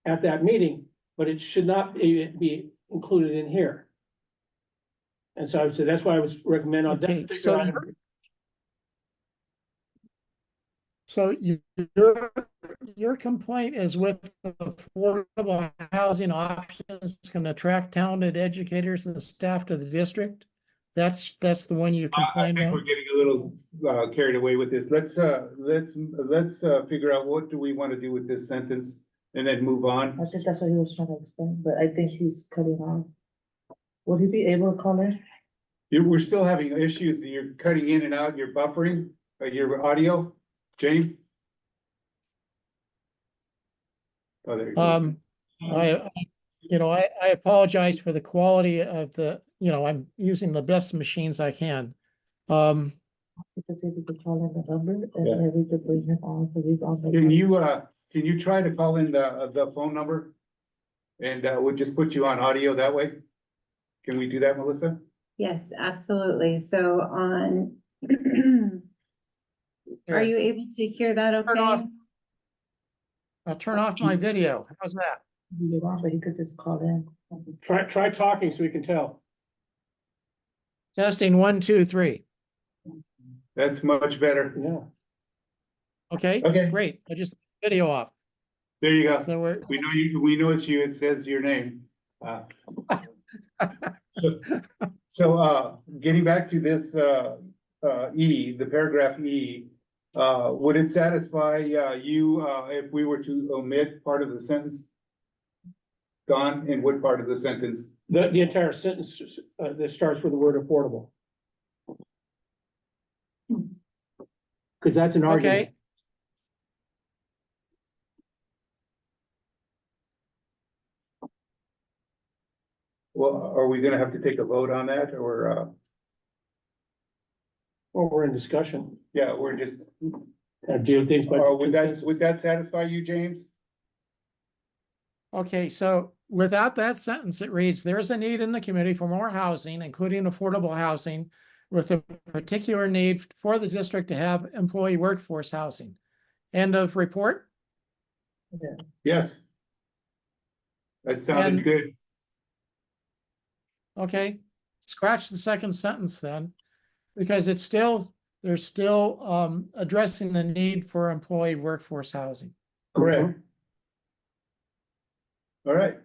at that meeting, but it should not be included in here. And so I would say that's why I was recommend on that Okay, particular item. So your complaint is with the affordable housing options can attract talented educators and staff to the district? That's the one you I complain think about? we're getting a little carried away with this. Let's figure out what do we want to do with this sentence and then move on. I think that's what he was trying to explain, but I think he's cutting off. Would he be able to call in? We're still having issues. You're cutting in and out, you're buffering, your audio, James? Oh, there you go. I, I apologize for the quality of I'm using the best machines I can. Because if he could call in the number and Yeah. then we could bring him on, so he's on. the- Can you try to call in the phone number? And, we'll just put you on audio that way? Can we do that, Melissa? Yes, absolutely. So on, are you able to hear that Turn off. okay? I'll turn off my video. How's that? He get on, but he could just call in. Try talking so we can tell. Testing 1, 2, 3. That's much better. Yeah. Okay, Okay. great. I just video off. There you go. So we're, We know it's you. It says your name. So, getting back to this, E, the paragraph E, would it satisfy, you, if we were to omit part of the sentence? Don, in what part of the sentence? The entire sentence, that starts with the word affordable. Cause that's an argument. okay. Well, are we gonna have to take a vote on that, or, Well, we're in discussion. yeah, we're just, Do things by or consensus. would that satisfy you, James? Okay, so without that sentence, it reads, there is a need in the community for more housing, including affordable housing, with a particular need for the district to have employee workforce housing. End of report. Yes. That sounded And- good. Okay, scratch the second sentence then, because they're still addressing the need for employee workforce housing. Correct. All right.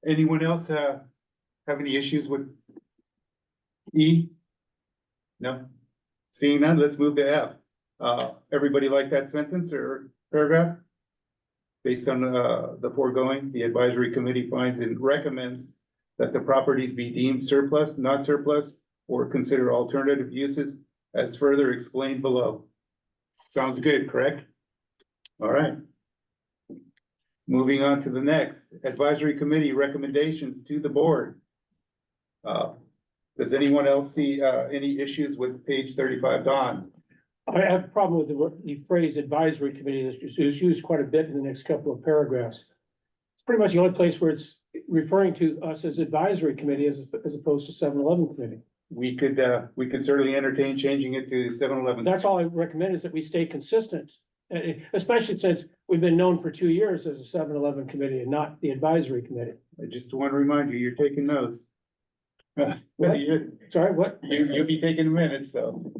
Anyone else, have any issues with E? No? Seeing none, let's move to F. Everybody like that sentence or paragraph? Based on, the foregoing, the advisory committee finds and recommends that the properties be deemed surplus, not surplus, or consider alternative uses as further explained below. Sounds good, correct? All right. Moving on to the next, advisory committee recommendations to the board. Does anyone else see, any issues with page 35, Don? I have a problem with the phrase advisory committee that's used quite a bit in the next couple of paragraphs. It's pretty much the only place where it's referring to us as advisory committee as opposed to 7-Eleven committee. We could certainly entertain changing it to 7-Eleven. That's all I recommend is that we stay consistent. Especially since we've been known for 2 years as a 7-Eleven committee and not the advisory committee. I just want to remind you, you're taking notes. Sorry, what? You'll be taking minutes, so,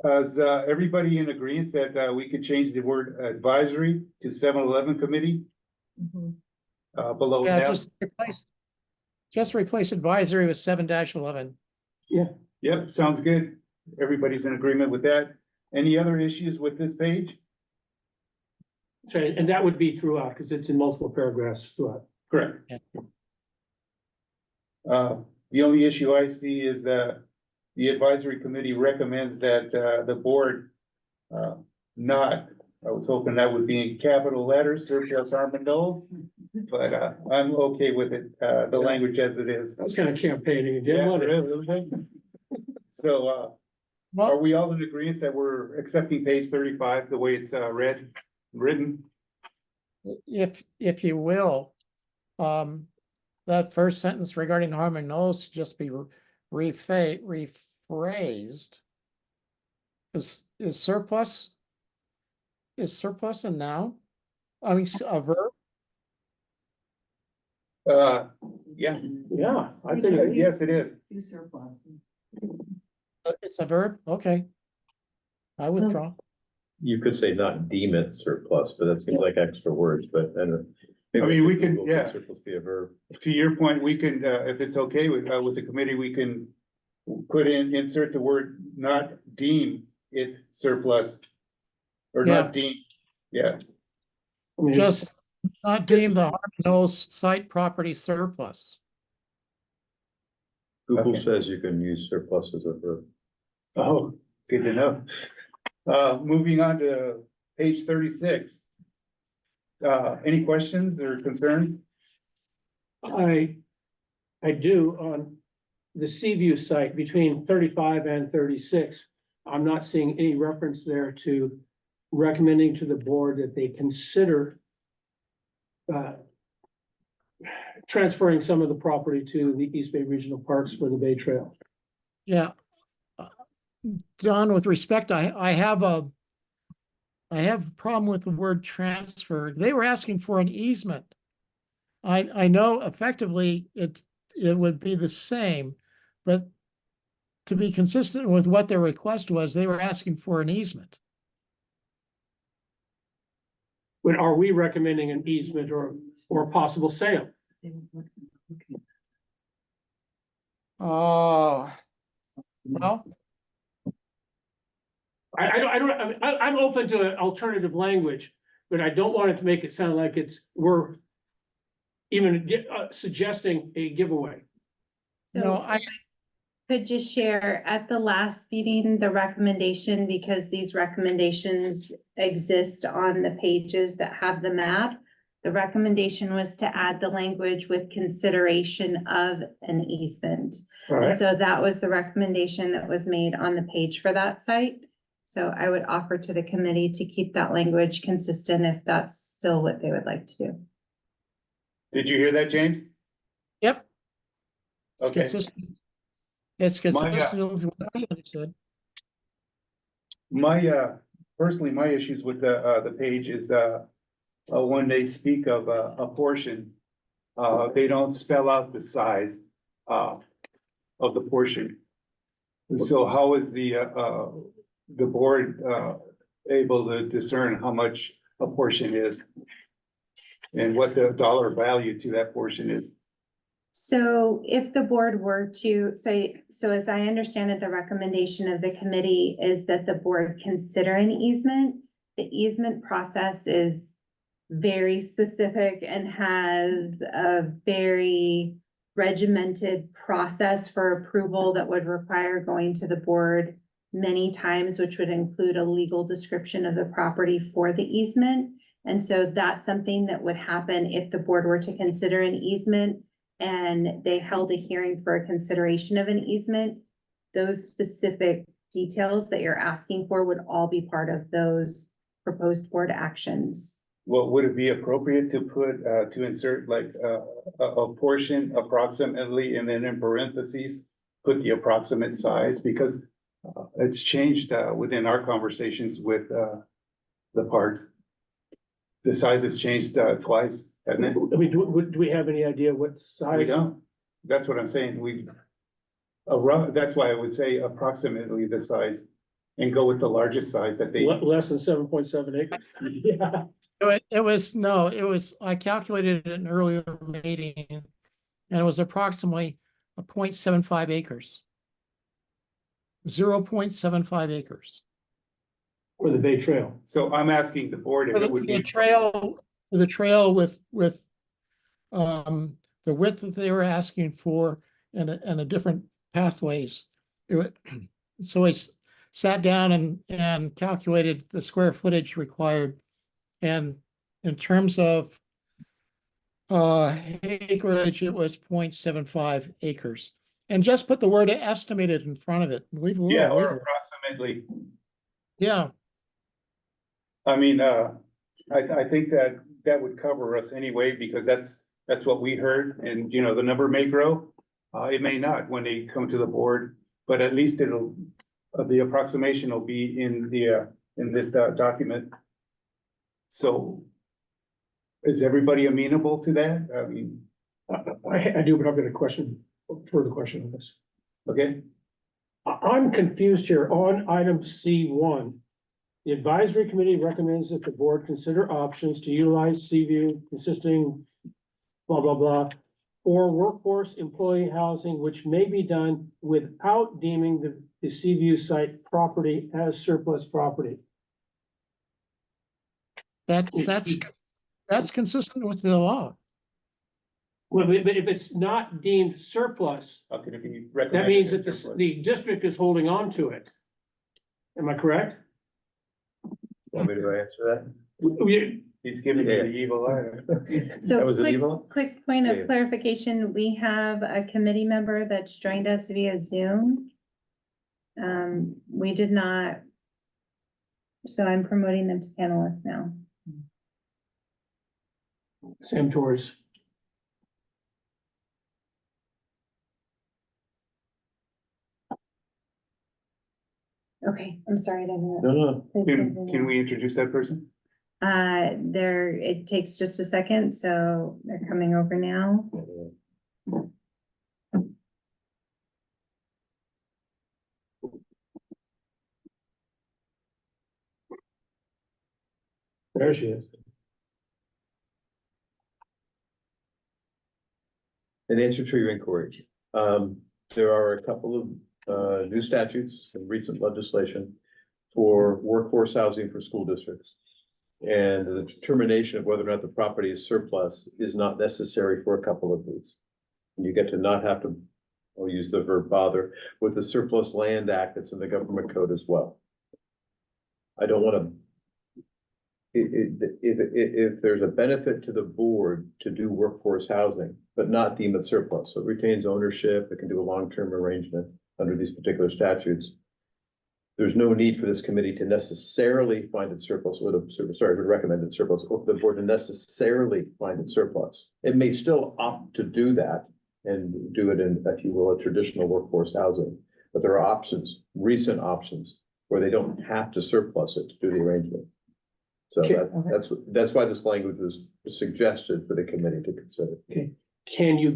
is, everybody in agreement that, we could change the word advisory to 7-Eleven committee, Mhm. below Yeah, F? just replace advisory with 7-11. Yep, sounds good. Everybody's in agreement with that. Any other issues with this page? So, and that would be throughout, because it's in multiple paragraphs throughout. Correct. Yeah. The only issue I see is that the advisory committee recommends that, the board, not, I was hoping that would be in capital letters, surplus Armandoles, but, I'm okay with it, the language as it is. That's kind of campaigning again, Yeah, wasn't it? really. So, are Well, we all in agreement that we're accepting page 35 the way it's, written? if you will, that first sentence regarding Harmon Knowles should just be rephrased. Is surplus? Is surplus a noun? I mean, a verb? Yeah, Yeah, I think. yes, it is. Do surplus. It's a verb? Okay. I withdraw. You could say not deem it surplus, but that seems like extra words, but I don't. I mean, we can- Will yeah. Surplus be a verb. To your point, we can, if it's okay with the committee, we can insert the word not deem it surplus. Or not deem, yeah, I mean, Just not deem the Harmon Knowles site property surplus. Google Okay. says you can use surplus as a verb. Oh, good to know. Moving on to page 36. Any questions or concerns? I do on the Seaview site between 35 and 36. I'm not seeing any reference there to recommending to the board that they consider transferring some of the property to the East Bay Regional Parks for the Bay Trail. Yeah. Don, with respect, I have a problem with the word transfer. They were asking for an easement. I know effectively it would be the same, but to be consistent with what their request was, they were asking for an easement. But are we recommending an easement or possible sale? Oh, well, I'm open to an alternative language, but I don't want it to make it sound like we're even suggesting a giveaway. no, So I, could just share at the last meeting, the recommendation, because these recommendations exist on the pages that have the map. The recommendation was to add the language with consideration of an easement. All And right, so that was the recommendation that was made on the page for that site. So I would offer to the committee to keep that language consistent if that's still what they would like to do. Did you hear that, James? yep. It's Okay. consistent. It's My, consistent with what I understood. Personally, my issues with the page is, when they speak of a portion, they don't spell out the size, of the portion. So how is the board, able to discern how much a portion is? And what the dollar value to that portion is? So if the board were to say, so as I understand it, the recommendation of the committee is that the board consider an easement. The easement process is very specific and has a very regimented process for approval that would require going to the board many times, which would include a legal description of the property for the easement. And so that's something that would happen if the board were to consider an easement and they held a hearing for a consideration of an easement. Those specific details that you're asking for would all be part of those proposed board actions. What would it be appropriate to put, to insert like, a portion approximately, and then in parentheses, put the approximate size, because it's changed, within our conversations with, the parks. The size has changed, twice, hasn't it? I mean, do we have any idea what size? We don't. That's what I'm saying. That's why I would say approximately the size and go with the largest size that they. Less than 7.7 acres? Yeah. I calculated it in an earlier meeting, and it was approximately 0.75 acres. 0.75 acres. For the Bay Trail. So I'm asking the board if For it would the be. trail, with the width that they were asking for and a different pathways. So I sat down and calculated the square footage required. And in terms of acreage, it was 0.75 acres. And just put the word estimated in front of it. Leave a little Yeah, or wiggle. approximately. Yeah, I mean, I think that would cover us anyway, because that's what we heard, and you know, the number may grow. It may not when they come to the board, but at least the approximation will be in this document. So is everybody amenable to that? I mean, I do, but I've got further question on this. okay, I'm confused here on item C1. The advisory committee recommends that the board consider options to utilize Seaview consisting blah, blah, blah, or workforce employee housing, which may be done without deeming the Seaview site property as surplus property. that's consistent with the law. Well, but if it's not deemed surplus, How could it be that recommended? means as that the, surplus? the district is holding on to it. Am I correct? Want me to answer that? We- He's giving you the evil eye. So That was an quick, evil? quick point Yeah. of clarification, we have a committee member that's joined us via Zoom. We did not. So I'm promoting them to panelists now. Sam Torres. Okay, I'm sorry to No, interrupt. no, Can we introduce that person? There, it takes just a second, so they're coming over now. There she is. in answer to your inquiry, there are a couple of new statutes and recent legislation for workforce housing for school districts. And the determination of whether or not the property is surplus is not necessary for a couple of these. You get to not have to, I'll use the verb bother, with the Surplus Land Act that's in the government code as well. I don't want to. If there's a benefit to the board to do workforce housing, but not deem it surplus, so it retains ownership, it can do a long-term arrangement under these particular statutes. There's no need for this committee to necessarily find it surplus, or would recommend it surplus, or for the board to necessarily find it surplus. It may still opt to do that and do it in, if you will, a traditional workforce housing. But there are options, recent options, where they don't have to surplus it to do the arrangement. So Okay. that's why this language was suggested for the committee to consider. Can you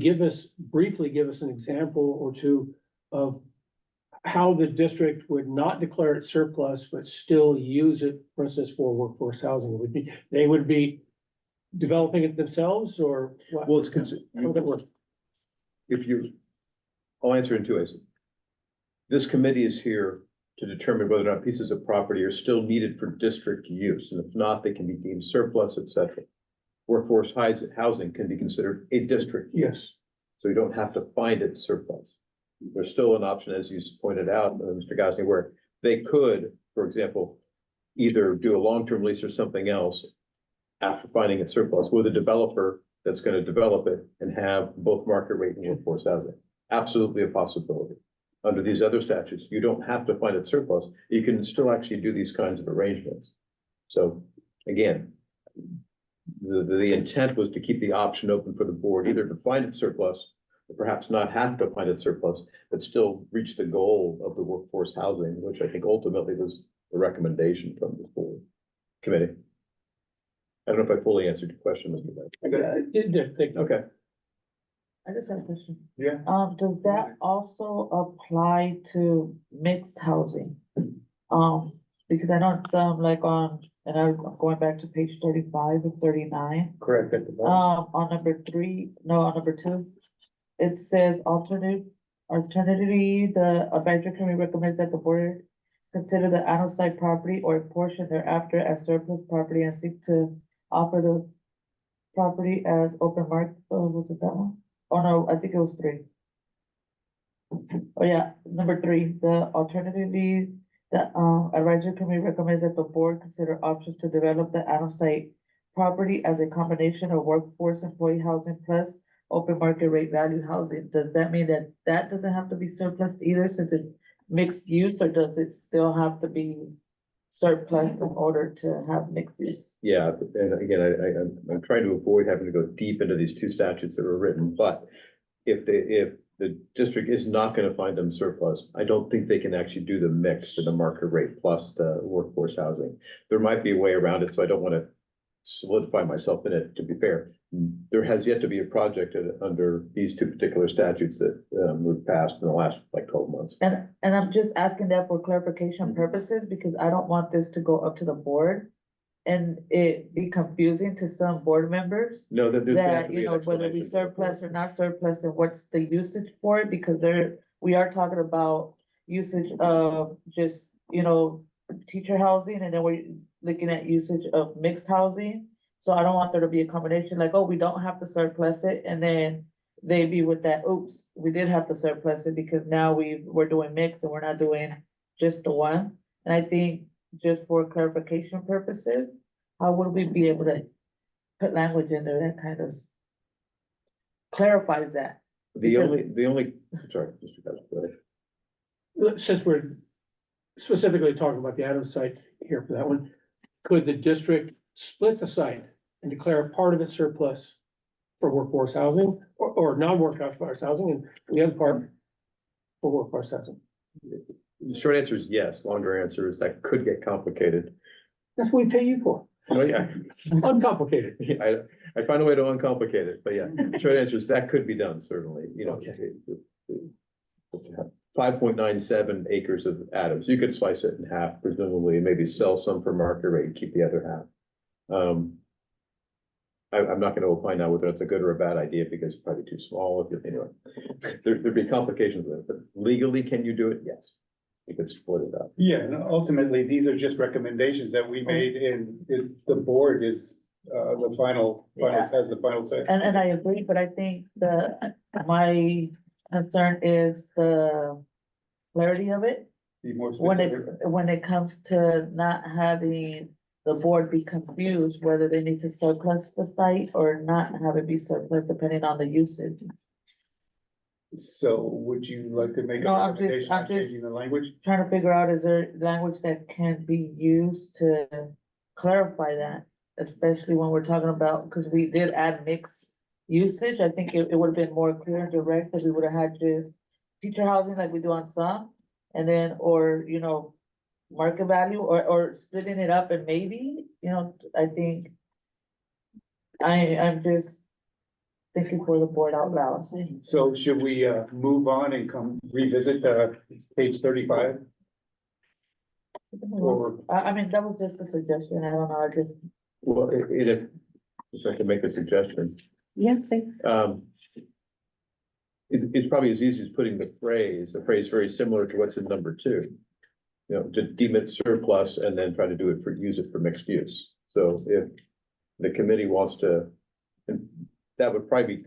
briefly give us an example or two of how the district would not declare it surplus, but still use it, for instance, for workforce housing? They would be developing it themselves, or what? Well, it's How would that work? I'll answer in two ways. This committee is here to determine whether or not pieces of property are still needed for district use, and if not, they can be deemed surplus, et cetera. Workforce housing can be considered a district, Yes. so you don't have to find it surplus. There's still an option, as you pointed out, Mr. Gosney, where they could, for example, either do a long-term lease or something else after finding it surplus with a developer that's going to develop it and have both market rate and workforce housing. Absolutely a possibility. Under these other statutes, you don't have to find it surplus. You can still actually do these kinds of arrangements. So again, the intent was to keep the option open for the board, either to find it surplus or perhaps not have to find it surplus, but still reach the goal of the workforce housing, which I think ultimately was the recommendation from the board committee. I don't know if I fully answered your question, Mr. Beck. It did, thank you. Okay. I just have a question. Yeah. Does that also apply to mixed housing? Because I know it's, like and I'm going back to page 35 and 39. Correct. On number 3, no, on number 2, it says alternatively, the advisory committee recommends that the board consider the on-site property or a portion thereafter as surplus property and seek to offer the property as open market. Oh, was it that one? Oh, no, I think it was 3. Oh, yeah, number 3, the alternatively, the advisory committee recommends that the board consider options to develop the on-site property as a combination of workforce employee housing plus open market rate value housing. Does that mean that that doesn't have to be surplus either, since it's mixed use, or does it still have to be surplus in order to have mixed use? Yeah, and again, I'm trying to avoid having to go deep into these two statutes that were written, but if the district is not gonna find them surplus, I don't think they can actually do the mix to the market rate plus the workforce housing. There might be a way around it, so I don't wanna solidify myself in it, to be fair. There has yet to be a project under these two particular statutes that were passed in the last like 12 months. And I'm just asking that for clarification purposes, because I don't want this to go up to the board and it be confusing to some board members. No, that there's gonna have That, to be you an know, whether we explanation to the board. surplus or not surplus, and what's the usage for it, because we are talking about usage of just, you know, teacher housing, and then we're looking at usage of mixed housing. So I don't want there to be a combination like, oh, we don't have to surplus it, and then they be with that, oops, we did have to surplus it because now we're doing mixed and we're not doing just the one. And I think just for clarification purposes, how would we be able to put language in there that kind of clarifies that? The Because- only, sorry, Mr. Cosmo, go ahead. Since we're specifically talking about the Adams site here for that one, could the district split the site and declare part of it surplus for workforce housing or non-workforce housing and the other part for workforce housing? The short answer is yes. Longer answer is that could get complicated. That's what we pay you for, Oh, yeah. uncomplicated. Yeah, I find a way to uncomplicate it, but yeah, short answer is that could be done, certainly, you know. Okay. 5.97 acres of Adams, you could slice it in half, presumably, maybe sell some for market rate, and keep the other half. I'm not gonna opine now whether it's a good or a bad idea, because it's probably too small, anyway. There'd be complications with it, but legally, can you do it? Yes. You could split it up. Yeah, and ultimately, these are just recommendations that we made and the board is, the final, has the final say. And I agree, but I think my concern is the clarity of it. Be more When specific. when it comes to not having the board be confused whether they need to surplus the site or not have it be surplus depending on the usage. So would you like to make a No, I'm just- recommendation on I'm just- changing the language? Trying to figure out, is there language that can be used to clarify that? Especially when we're talking about, because we did add mixed usage, I think it would have been more clear and direct, because we would have had just teacher housing like we do on some. And then, or, you know, market value, or splitting it up and maybe, you know, I think. I'm just thinking for the board out loud. So should we, move on and come revisit, page 35? Or, I mean, that was just a suggestion, I don't know, I just. Well, if I can make a suggestion, Yeah, thanks. it's probably as easy as putting the phrase very similar to what's in number 2. You know, to deem it surplus and then try to use it for mixed use. So if the committee wants to, and that would probably be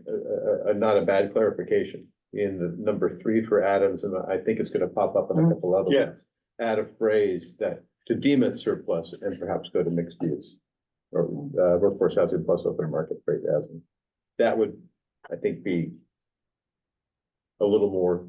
not a bad clarification in the number 3 for Adams, and I think it's gonna pop up in a couple other Yeah. ones. Add a phrase that to deem it surplus and perhaps go to mixed use. Or workforce housing plus open market rate housing. That would, I think, be a little more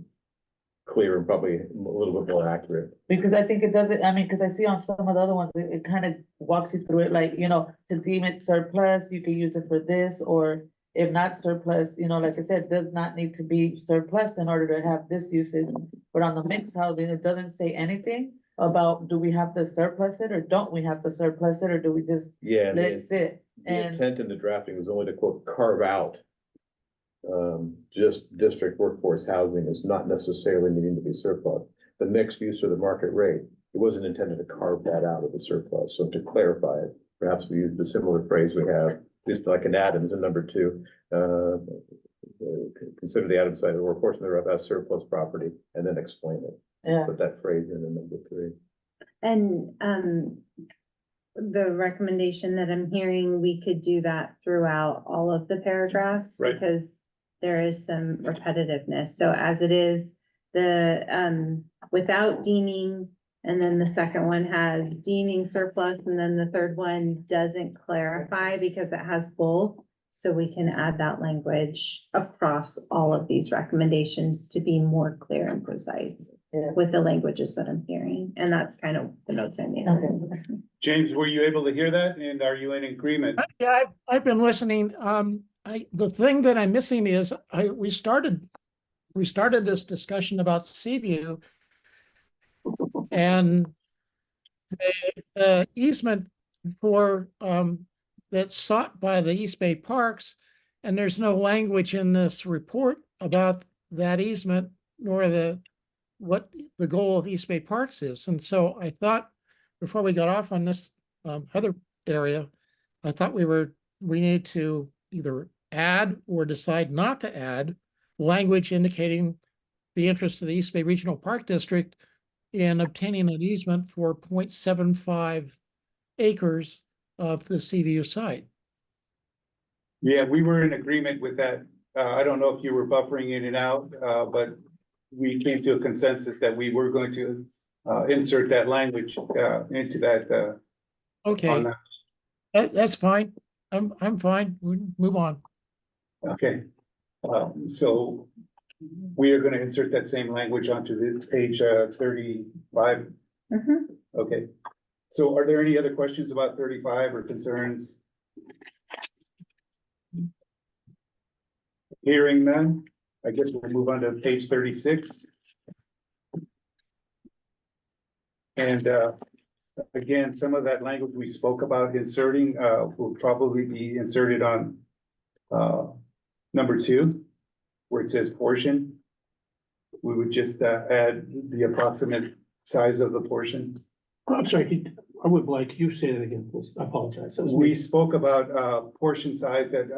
clear and probably a little bit more accurate. Because I think it doesn't, I mean, because I see on some of the other ones, it kind of walks you through it, like, you know, to deem it surplus, you can use it for this, or if not surplus, you know, like I said, does not need to be surplus in order to have this usage. But on the mixed housing, it doesn't say anything about, do we have to surplus it, or don't we have to surplus it, or do we just Yeah, and let it sit? the And, intent in the drafting was only to quote, carve out. Just district workforce housing is not necessarily needing to be surplus. The mixed use or the market rate, it wasn't intended to carve that out of the surplus. So to clarify it, perhaps we use the similar phrase we have, just like an Adams in number 2. Consider the Adams site or a portion thereof as surplus property, and then explain it. yeah, Put that phrase in number 3. And, the recommendation that I'm hearing, we could do that throughout all of the paragraphs. Right. Because there is some repetitiveness. So as it is, without deeming, and then the second one has deeming surplus, and then the third one doesn't clarify because it has both. So we can add that language across all of these recommendations to be more clear and precise yeah. with the languages that I'm hearing. And that's kind of the notes I made. Okay. James, were you able to hear that? And are you in agreement? Yeah, I've been listening. The thing that I'm missing is we started this discussion about Seaview. And the easement for, that's sought by the East Bay Parks, and there's no language in this report about that easement, nor what the goal of East Bay Parks is. And so I thought, before we got off on this other area, I thought we need to either add or decide not to add language indicating the interest of the East Bay Regional Park District in obtaining an easement for 0.75 acres of the CVU site. Yeah, we were in agreement with that. I don't know if you were buffering in and out, but we came to a consensus that we were going to insert that language into that on Okay, that. that's fine. I'm fine. We move on. Okay. So we are gonna insert that same language onto the page 35. Mhm. Okay. So are there any other questions about 35 or concerns? Hearing none, I guess we'll move on to page 36. And again, some of that language we spoke about inserting will probably be inserted on number 2, where it says portion. We would just add the approximate size of the portion. I'm sorry, I would like you to say that again, please. I apologize. That was We me. spoke about portion size that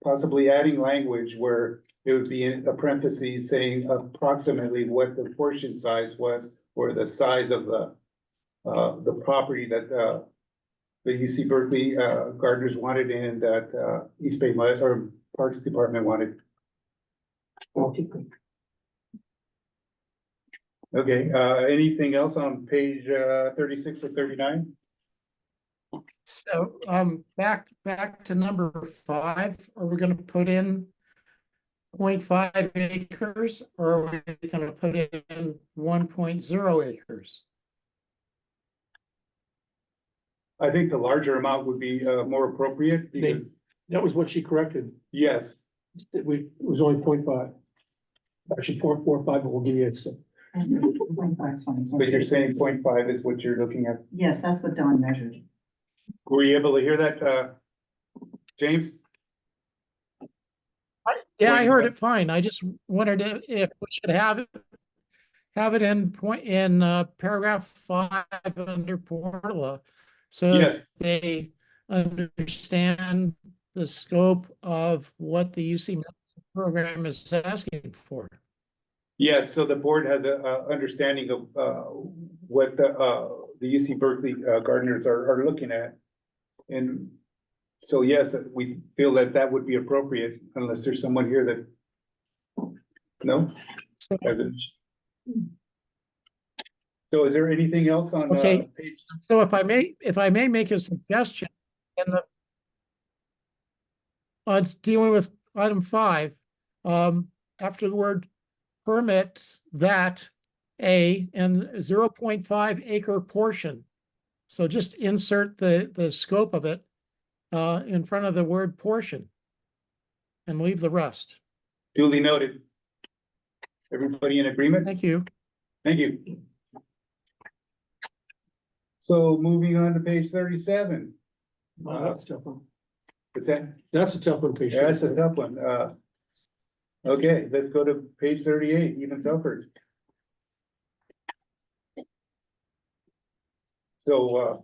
possibly adding language where it would be in a parentheses saying approximately what the portion size was or the size of the property that the UC Berkeley gardeners wanted and that East Bay Mud or Parks Department wanted. Okay, good. Okay, anything else on page 36 or 39? So, back to number 5, are we gonna put in 0.5 acres or are we gonna put in 1.0 acres? Uh, I think the larger amount would be more appropriate because, That was what she corrected. yes, It was only 0.5. Actually, 0.45, but we'll give you it. So. but you're saying 0.5 is what you're looking at. Yes, that's what Don measured. Were you able to hear that, James? Yeah, I heard 0.5. it fine. I just wondered if we should have it in paragraph 5 under Portala. So Yes. they understand the scope of what the UC program is asking for. Yes, so the board has a understanding of what the UC Berkeley gardeners are looking at. And so, yes, we feel that that would be appropriate unless there's someone here that, no? So is there anything else on Okay. page? So if I may make a suggestion in the on dealing with item 5, after the word permit that a and 0.5 acre portion. So just insert the scope of it in front of the word portion and leave the rest. Duly noted. Everybody in agreement? Thank you. Thank you. So moving on to page 37. Oh, that's a tough one. What's that? That's a tough one, Page. Yeah, that's a tough one. Okay, let's go to page 38, even tougher. So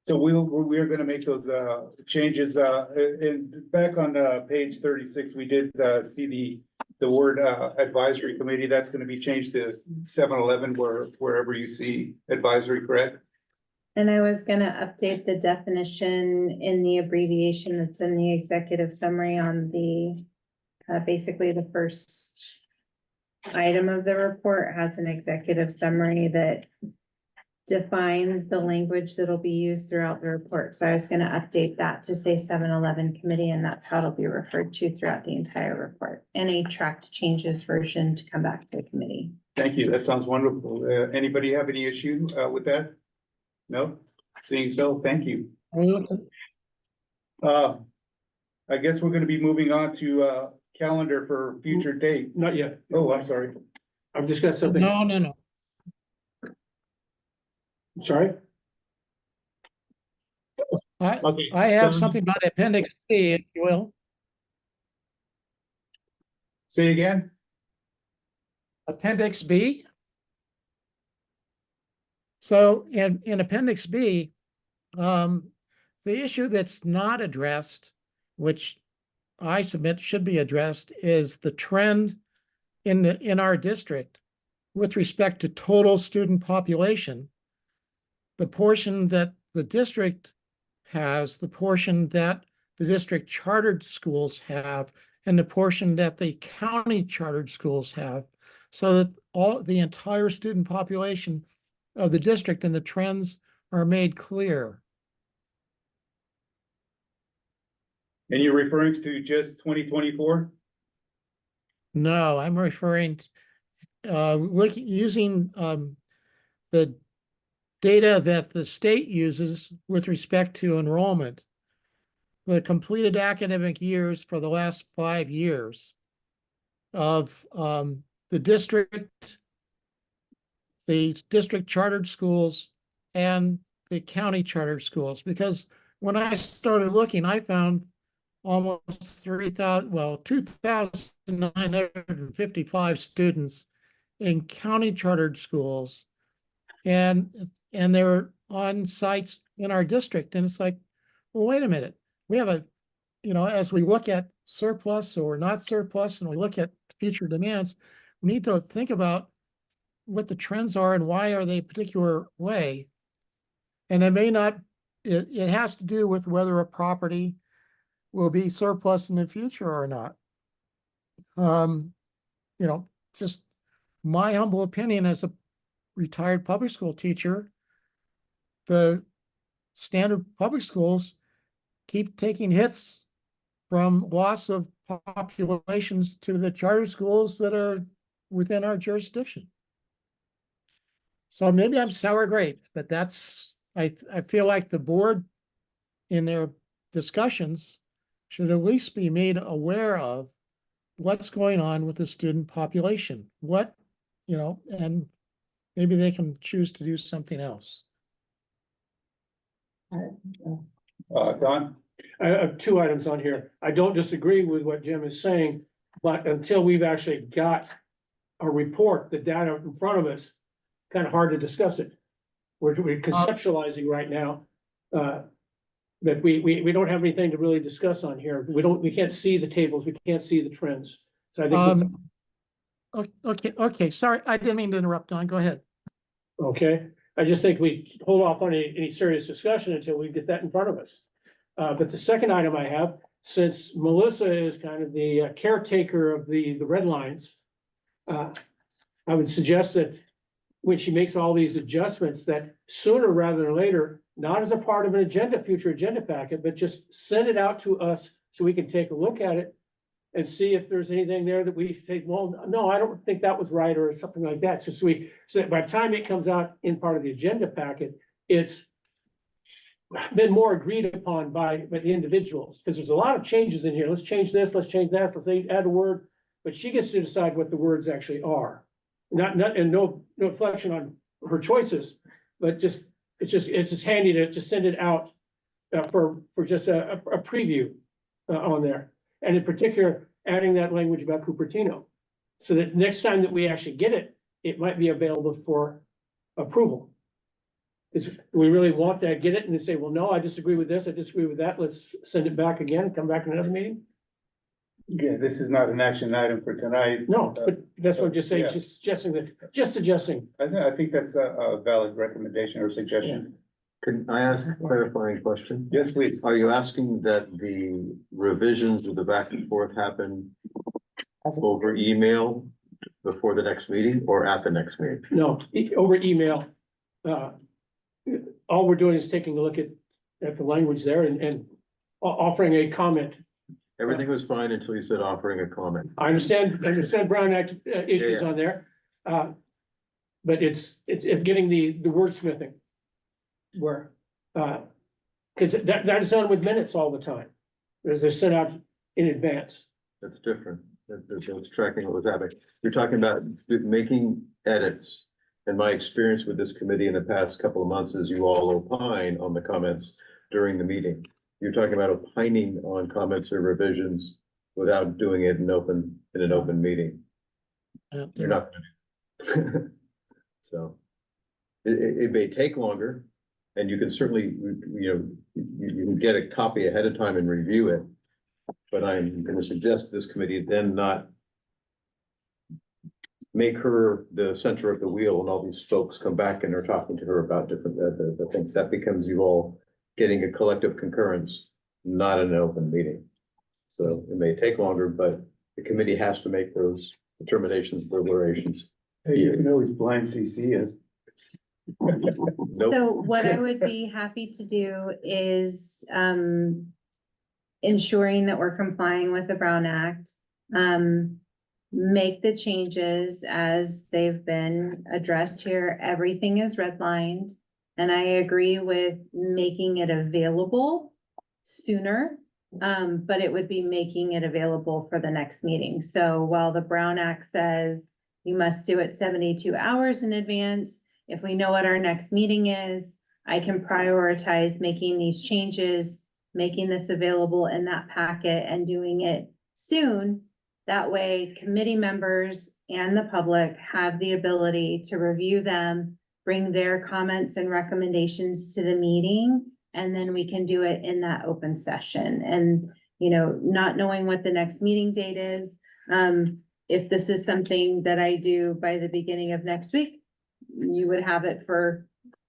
we're gonna make those changes, and back on page 36, we did see the word advisory committee. That's gonna be changed to 7-Eleven wherever you see advisory, correct? And I was gonna update the definition in the abbreviation that's in the executive summary on the, basically the first item of the report has an executive summary that defines the language that'll be used throughout the report. So I was gonna update that to say 7-Eleven committee, and that's how it'll be referred to throughout the entire report. And a tracked changes version to come back to the committee. Thank you. That sounds wonderful. Anybody have any issue with that? No? Seeing so, thank you. I guess we're gonna be moving on to calendar for future dates. Not yet. Oh, I'm sorry. I've just got something. No. Sorry? Okay. I have something about appendix B, if you will. Say again? Appendix B. So in appendix B, the issue that's not addressed, which I submit should be addressed, is the trend in our district with respect to total student population. The portion that the district has, the portion that the district chartered schools have and the portion that the county chartered schools have, so that the entire student population of the district and the trends are made clear. And you're referring to just 2024? No, I'm referring, using, the data that the state uses with respect to enrollment. The completed academic years for the last 5 years of, the district chartered schools and the county chartered schools, because when I started looking, I found almost 2,955 students in county chartered schools. And they're on sites in our district. And it's like, well, wait a minute. We have as we look at surplus or not surplus, and we look at future demands, we need to think about what the trends are and why are they a particular way. And it may not, it has to do with whether a property will be surplus in the future or not. Just my humble opinion as a retired public school teacher, the standard public schools keep taking hits from loss of populations to the charter schools that are within our jurisdiction. So maybe I'm sour grapes, but I feel like the board in their discussions should at least be made aware of what's going on with the student population. And maybe they can choose to do something else. Don? I have two items on here. I don't disagree with what Jim is saying, but until we've actually got a report, the data in front of us, kind of hard to discuss it. We're conceptualizing right now, that we don't have anything to really discuss on here. We can't see the tables, we can't see the trends. So I think. Okay, sorry, I didn't mean to interrupt, Don, go ahead. Okay, I just think we hold off on any serious discussion until we get that in front of us. But the second item I have, since Melissa is kind of the caretaker of the red lines, I would suggest that when she makes all these adjustments, that sooner rather than later, not as a part of an future agenda packet, but just send it out to us so we can take a look at it and see if there's anything there that we say, well, no, I don't think that was right, or something like that. So that by the time it comes out in part of the agenda packet, it's been more agreed upon by the individuals, because there's a lot of changes in here. Let's change this, let's change that, let's add a word, but she gets to decide what the words actually are. And no reflection on her choices, but it's just handy to just send it out for just a preview on there. And in particular, adding that language about Cupertino, so that next time that we actually get it, it might be available for approval. Because we really want to get it and then say, well, no, I disagree with this, I disagree with that, let's send it back again and come back in another meeting. Yeah, this is not an action item for tonight. No, but that's what I'm just saying, Yeah. just suggesting. I think that's a valid recommendation or suggestion. Can I ask a clarifying question? Yes, please. Are you asking that the revisions of the back and forth happen over email before the next meeting or at the next meeting? No, over email. All we're doing is taking a look at the language there and offering a comment. Everything was fine until you said offering a comment. I understand Brown Act issues Yeah. on there. But it's getting the wordsmithing. Where, because that is done with minutes all the time. They're sent out in advance. That's different. That's tracking what was happening. You're talking about making edits. And my experience with this committee in the past couple of months is you all opine on the comments during the meeting. You're talking about opining on comments or revisions without doing it in an open meeting. You're not. So it may take longer, and you can certainly, you can get a copy ahead of time and review it. But I'm going to suggest this committee then not make her the center of the wheel and all these folks come back and are talking to her about different the things. That becomes you all getting a collective concurrence, not in an open meeting. So it may take longer, but the committee has to make those determinations, deliberations. Hey, you can always blind CC us. Nope. So what I would be happy to do is, ensuring that we're complying with the Brown Act. Make the changes as they've been addressed here. Everything is redlined. And I agree with making it available sooner. But it would be making it available for the next meeting. So while the Brown Act says you must do it 72 hours in advance, if we know what our next meeting is, I can prioritize making these changes, making this available in that packet and doing it soon. That way committee members and the public have the ability to review them, bring their comments and recommendations to the meeting, and then we can do it in that open session. And, you know, not knowing what the next meeting date is, if this is something that I do by the beginning of next week, you would have it for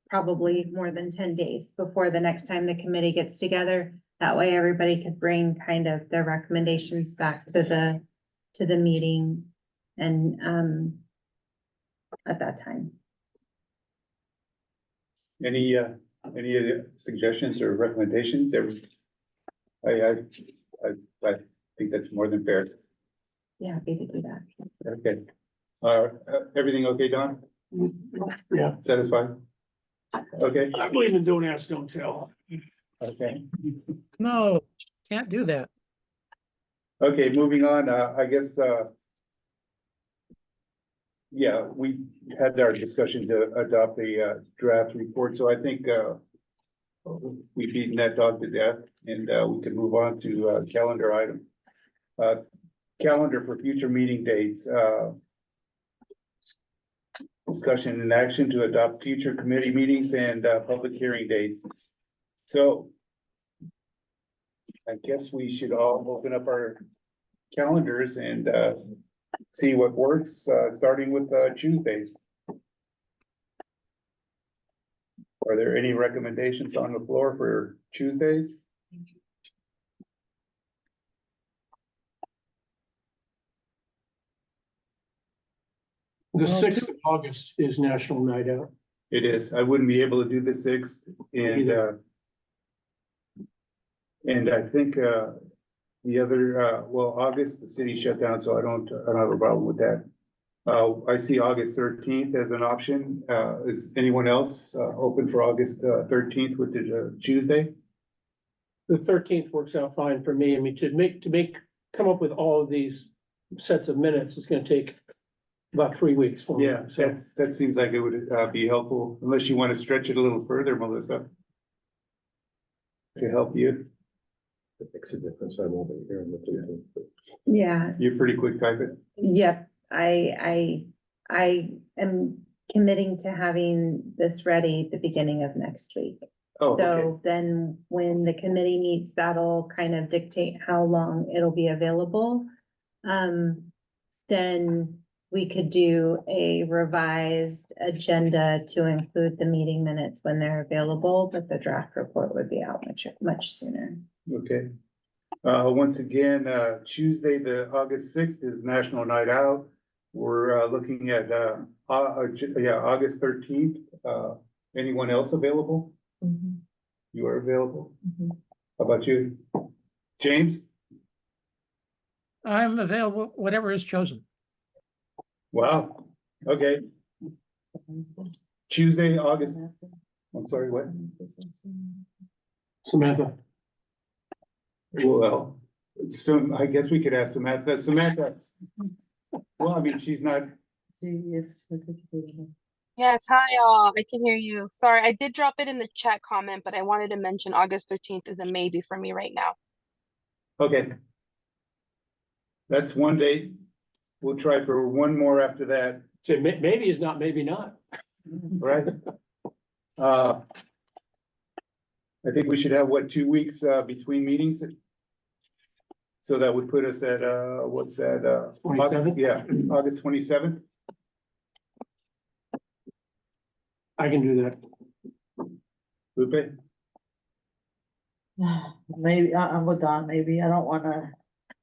probably more than 10 days before the next time the committee gets together. That way everybody could bring kind of their recommendations back to the meeting and, at that time. Any other suggestions or recommendations? I think that's more than fair. Yeah, happy to do that. Okay. Everything okay, Don? Yeah, Satisfied? Okay, I believe in don't ask, don't tell. okay. No, can't do that. Okay, moving on, I guess, yeah, we had our discussion to adopt the draft report, so I think we've beaten that dog to death, and we can move on to calendar item. Calendar for future meeting dates, discussion and action to adopt future committee meetings and public hearing dates. So I guess we should all open up our calendars and see what works, starting with Tuesdays. Are there any recommendations on the floor for Tuesdays? The Well, 6th of August is National Night Out. It is. I wouldn't be able to do the 6th and I think the other, well, August, the city shut down, so I don't have a problem with that. I see August 13th as an option. Is anyone else open for August 13th, which is a Tuesday? The 13th works out fine for me. I mean, come up with all of these sets of minutes, it's gonna take about 3 weeks for me. Yeah, So that seems like it would be helpful, unless you want to stretch it a little further, Melissa. To help you. It makes a difference. I won't be here in the 13th, but Yes. You're pretty quick typing. Yep, I am committing to having this ready at the beginning of next week. Oh, okay. So then when the committee meets, that'll kind of dictate how long it'll be available. Then we could do a revised agenda to include the meeting minutes when they're available, but the draft report would be out much sooner. Okay. Once again, Tuesday, the August 6th is National Night Out. We're looking at August 13th. Anyone else available? You are available? How about you? James? I'm available, whatever is chosen. Wow, okay. Tuesday, August, I'm sorry, what? Samantha, Well, so I guess we could ask Samantha. Samantha. Well, I mean, she's not, Yes, hi all. I can hear you. Sorry, I did drop it in the chat comment, but I wanted to mention August 13th is a maybe for me right now. okay. That's one date. We'll try for one more after that, so maybe is not, maybe not. right? I think we should have, what, 2 weeks between meetings? So that would put us at, what's that, 27th? Yeah, August 27th. I can do that. Lupe? Maybe, I'm with Don, maybe, I don't wanna,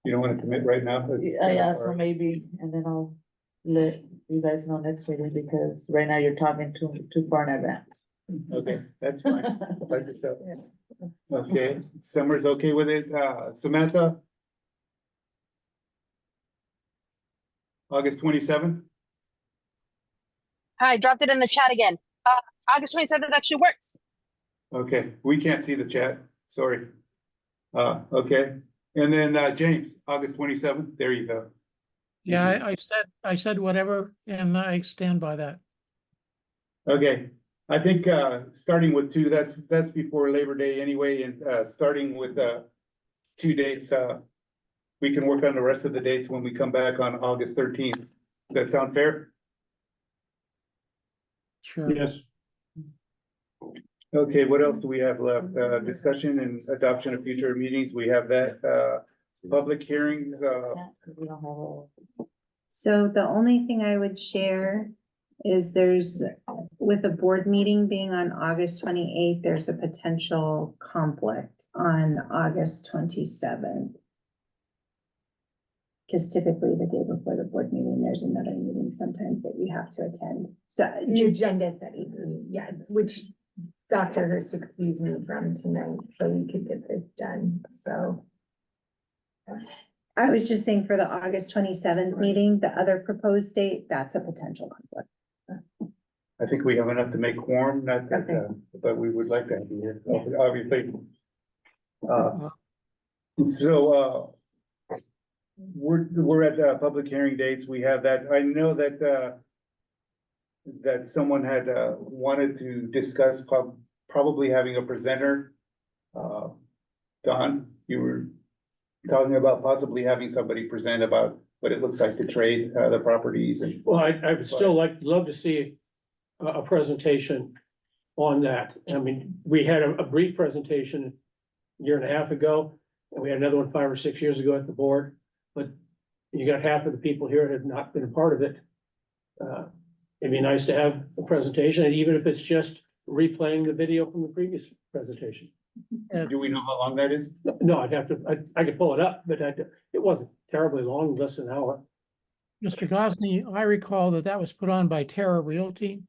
You don't want to commit right now? yeah, so maybe, and then I'll let you guys know next meeting, because right now you're talking too far in advance. Okay, that's fine. Like yourself. Okay, Summer's okay with it, Samantha? August 27th. Hi, I dropped it in the chat again. August 27th actually works. Okay, we can't see the chat, sorry. Okay, and then, James, August 27th, there you go. Yeah, I said whatever, and I stand by that. Okay, I think, starting with two, that's before Labor Day anyway, and, starting with, 2 dates, we can work on the rest of the dates when we come back on August 13th. Does that sound fair? Sure. Yes. Okay, what else do we have left? Discussion and adoption of future meetings, we have that, public hearings, Yeah, 'cause we don't have So the only thing I would share is there's, with a board meeting being on August 28th, there's a potential conflict on August 27th. Because typically the day before the board meeting, there's another meeting sometimes that you have to attend. So The agenda setting, yes, which Dr. Hurst excused me from tonight, so we could get this done, so. I was just saying for the August 27th meeting, the other proposed date, that's a potential conflict. I think we have enough to make quorum, not that, Okay. but we would like to have you here, obviously. So, we're at, public hearing dates, we have that, I know that, that someone had, wanted to discuss probably having a presenter. Don, you were talking about possibly having somebody present about what it looks like to trade, the properties and. Well, I would still love to see a presentation on that. I mean, we had a brief presentation a year and a half ago, and we had another one 5 or 6 years ago at the board. But you got half of the people here that have not been a part of it. It'd be nice to have a presentation, and even if it's just replaying the video from the previous presentation. Do we know how long that is? No, I'd have to, I could pull it up, but it wasn't terribly long, less than an hour. Mr. Gosney, I recall that was put on by Terra Realty.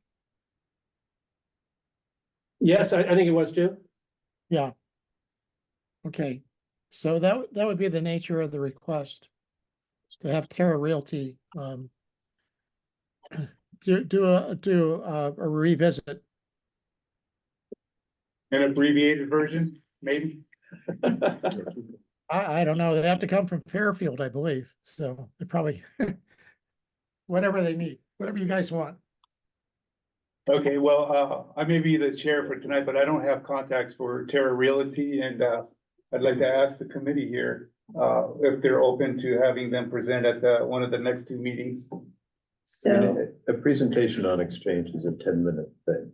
Yes, I think it was too. Yeah. Okay, so that would be the nature of the request. To have Terra Realty, do a revisit. An abbreviated version, maybe? I don't know, they have to come from Fairfield, I believe, so they probably whatever they need, whatever you guys want. Okay, well, I may be the chair for tonight, but I don't have contacts for Terra Realty and, I'd like to ask the committee here, if they're open to having them present at one of the next 2 meetings. So, A presentation on exchange is a 10-minute thing,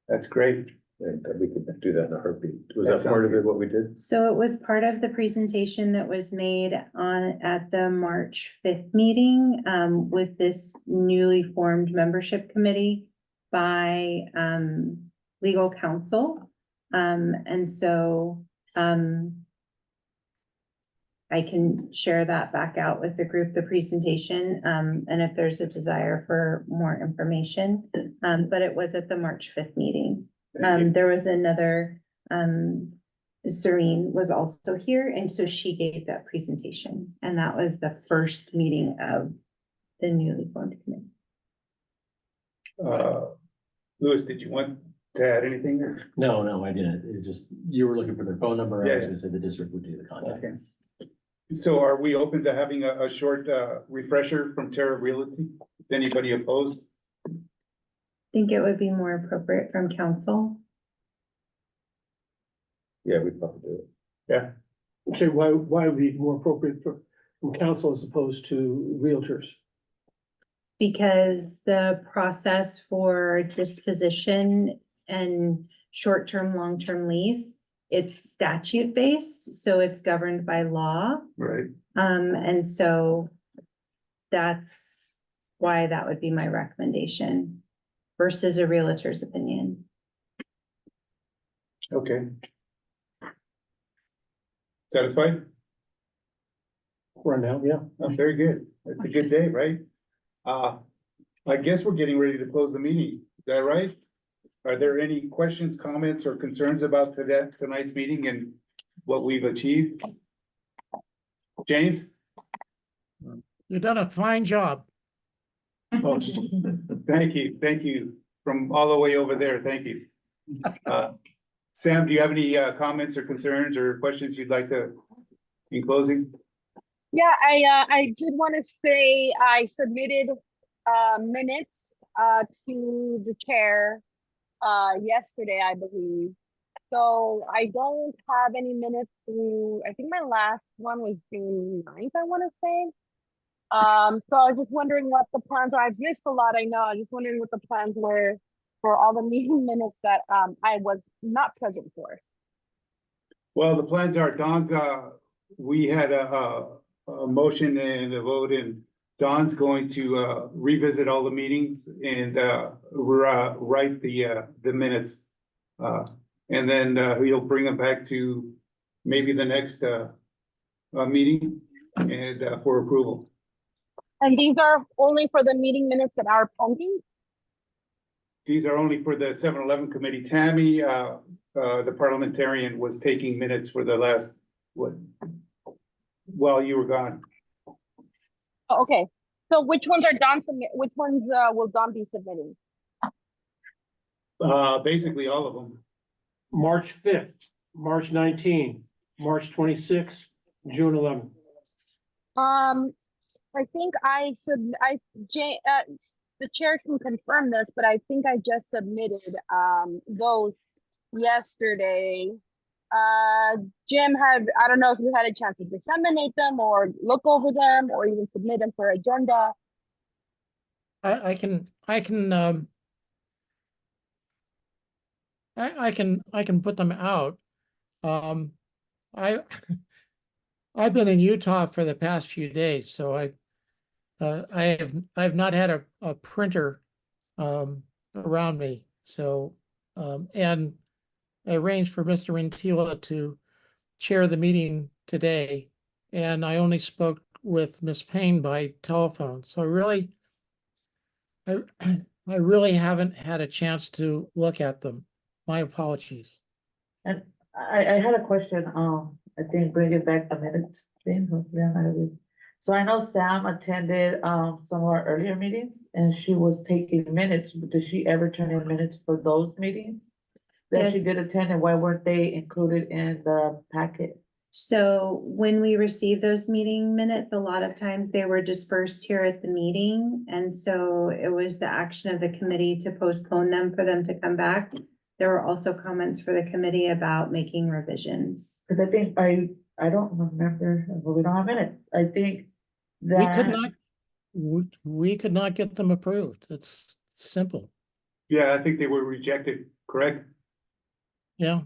That's great. and we could do that in a heartbeat. Was That that part of sounds it, what we did? so it was part of the presentation that was made at the March 5th meeting, with this newly formed membership committee by, legal counsel. And so, I can share that back out with the group, the presentation, and if there's a desire for more information. But it was at the March 5th meeting. There was another, Serene was also here, and so she gave that presentation, and that was the first meeting of the newly formed committee. Louis, did you want to add anything or? No, I didn't. It just, you were looking for their phone number. I was Yeah. gonna say the district would do the contact. Okay. So are we open to having a short, refresher from Terra Realty? Is anybody opposed? Think it would be more appropriate from council. Yeah, we'd probably do it. Yeah, Okay, why would it be more appropriate from council as opposed to realtors? Because the process for disposition and short-term, long-term lease, it's statute-based, so it's governed by law. right. And so that's why that would be my recommendation versus a realtor's opinion. Okay. Satisfied? Right now, yeah. Oh, very good. It's a good day, right? I guess we're getting ready to close the meeting. Is that right? Are there any questions, comments, or concerns about tonight's meeting and what we've achieved? James? You've done a fine job. Oh, thank you. From all the way over there, thank you. Sam, do you have any comments or concerns or questions you'd like to, in closing? Yeah, I did want to say I submitted minutes to the chair yesterday, I believe. So I don't have any minutes through, I think my last one was June 9th, I want to say. So I was just wondering what the plans are. I've missed a lot, I know. I was just wondering what the plans were for all the meeting minutes that I was not present for. Well, the plans are, Don's, we had a motion and a vote, and Don's going to revisit all the meetings and write the minutes. And then he'll bring them back to maybe the next meeting and for approval. And these are only for the meeting minutes that are pending? These are only for the 7-Eleven committee. Tammy, the parliamentarian, was taking minutes for the last, while you were gone. Oh, okay, so which ones are Don which ones will Don be submitting? Basically all of them. March 5th, March 19, March 26, June 11. I think the chair can confirm this, but I think I just submitted those yesterday. Jim I don't know if you had a chance to disseminate them or look over them or even submit them for agenda. I can put them out. I've been in Utah for the past few days, so I've not had a printer around me. So and I arranged for Mr. Rintila to chair the meeting today, and I only spoke with Ms. Payne by telephone. So I really haven't had a chance to look at them. My apologies. And I had a question, I think bring it back the minutes thing, hopefully I'm not really. So I know Sam attended, some of our earlier meetings and she was taking minutes. Did she ever turn in minutes for those meetings? That she Yes. did attend, and why weren't they included in the packet? So when we received those meeting minutes, a lot of times they were dispersed here at the meeting. And so it was the action of the committee to postpone them for them to come back. There were also comments for the committee about making revisions. Cause I think, I don't remember, well, we don't have minutes, I think We could that. not, we could not get them approved. It's simple. Yeah, I think they were rejected, correct? Yeah,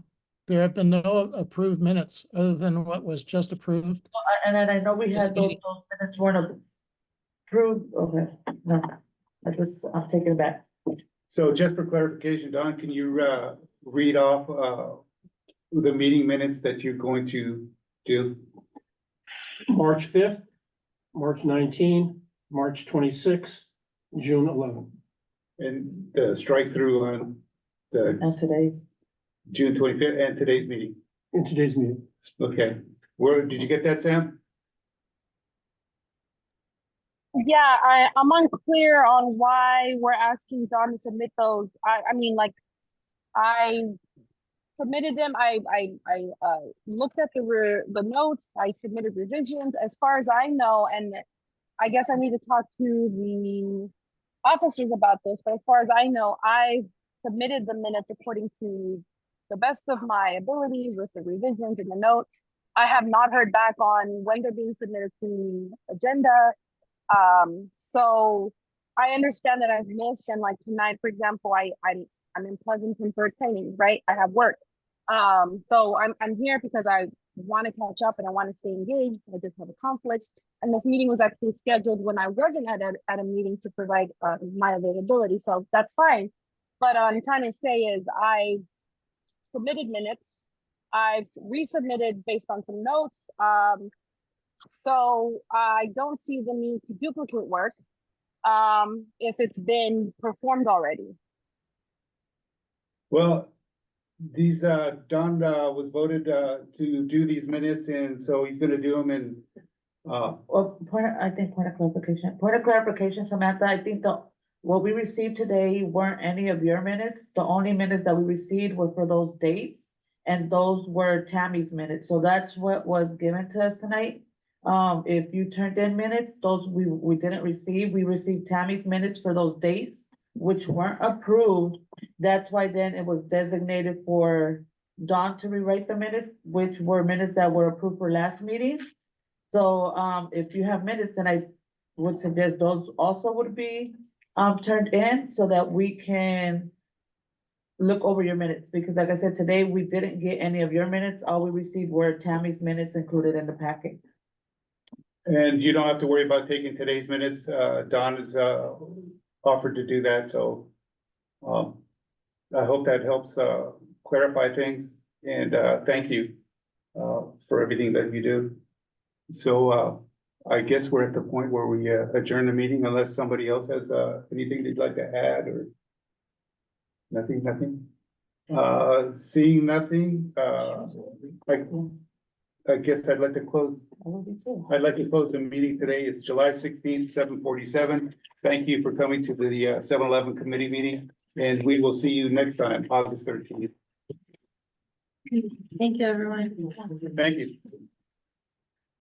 there have been no approved minutes other than what was just approved. And then I know we This had those meeting. minutes weren't approved, okay, no, I'm taking it back. So just for clarification, Don, can you read off the meeting minutes that you're going to do? March 5th, March 19, March 26, June 11. And strike through on the And today's, June 25th and today's meeting. In today's meeting. Okay, where, did you get that, Sam? Yeah, I'm unclear on why we're asking Don to submit those. I mean, like, I submitted them. I looked at the notes. I submitted revisions as far as I know, and I guess I need to talk to the officers about this. But as far as I know, I submitted the minutes according to the best of my abilities with the revisions and the notes. I have not heard back on when they're being submitted to agenda. So I understand that I've missed, and like tonight, for example, I'm in Pleasanton for training, right? I have work. So I'm here because I want to catch up and I want to stay engaged. I just have a conflict, and this meeting was actually scheduled when I wasn't at a meeting to provide my availability, so that's fine. But what I'm trying to say is I submitted minutes. I've resubmitted based on some notes. So I don't see the need to duplicate work, if it's been performed already. Well, these, Don, was voted, to do these minutes, and so he's gonna do them in, Well, point of clarification, Samantha, I think what we received today weren't any of your minutes. The only minutes that we received were for those dates. And those were Tammy's minutes, so that's what was given to us tonight. If you turned in minutes, those we didn't receive, we received Tammy's minutes for those dates, which weren't approved. That's why then it was designated for Dawn to rewrite the minutes, which were minutes that were approved for last meeting. So, if you have minutes, then I would suggest those also would be, turned in so that we can look over your minutes, because like I said, today we didn't get any of your minutes. All we received were Tammy's minutes included in the packet. and you don't have to worry about taking today's minutes. Don has, offered to do that, so. I hope that helps, clarify things, and, thank you, for everything that you do. So, I guess we're at the point where we, adjourn the meeting unless somebody else has, anything they'd like to add or. Nothing. Seeing nothing, I guess I'd like to close. I'd like to close the meeting today. It's July 16th, 7:47. Thank you for coming to the 7-Eleven committee meeting, and we will see you next time, August 13th. Thank you, everyone. Thank you.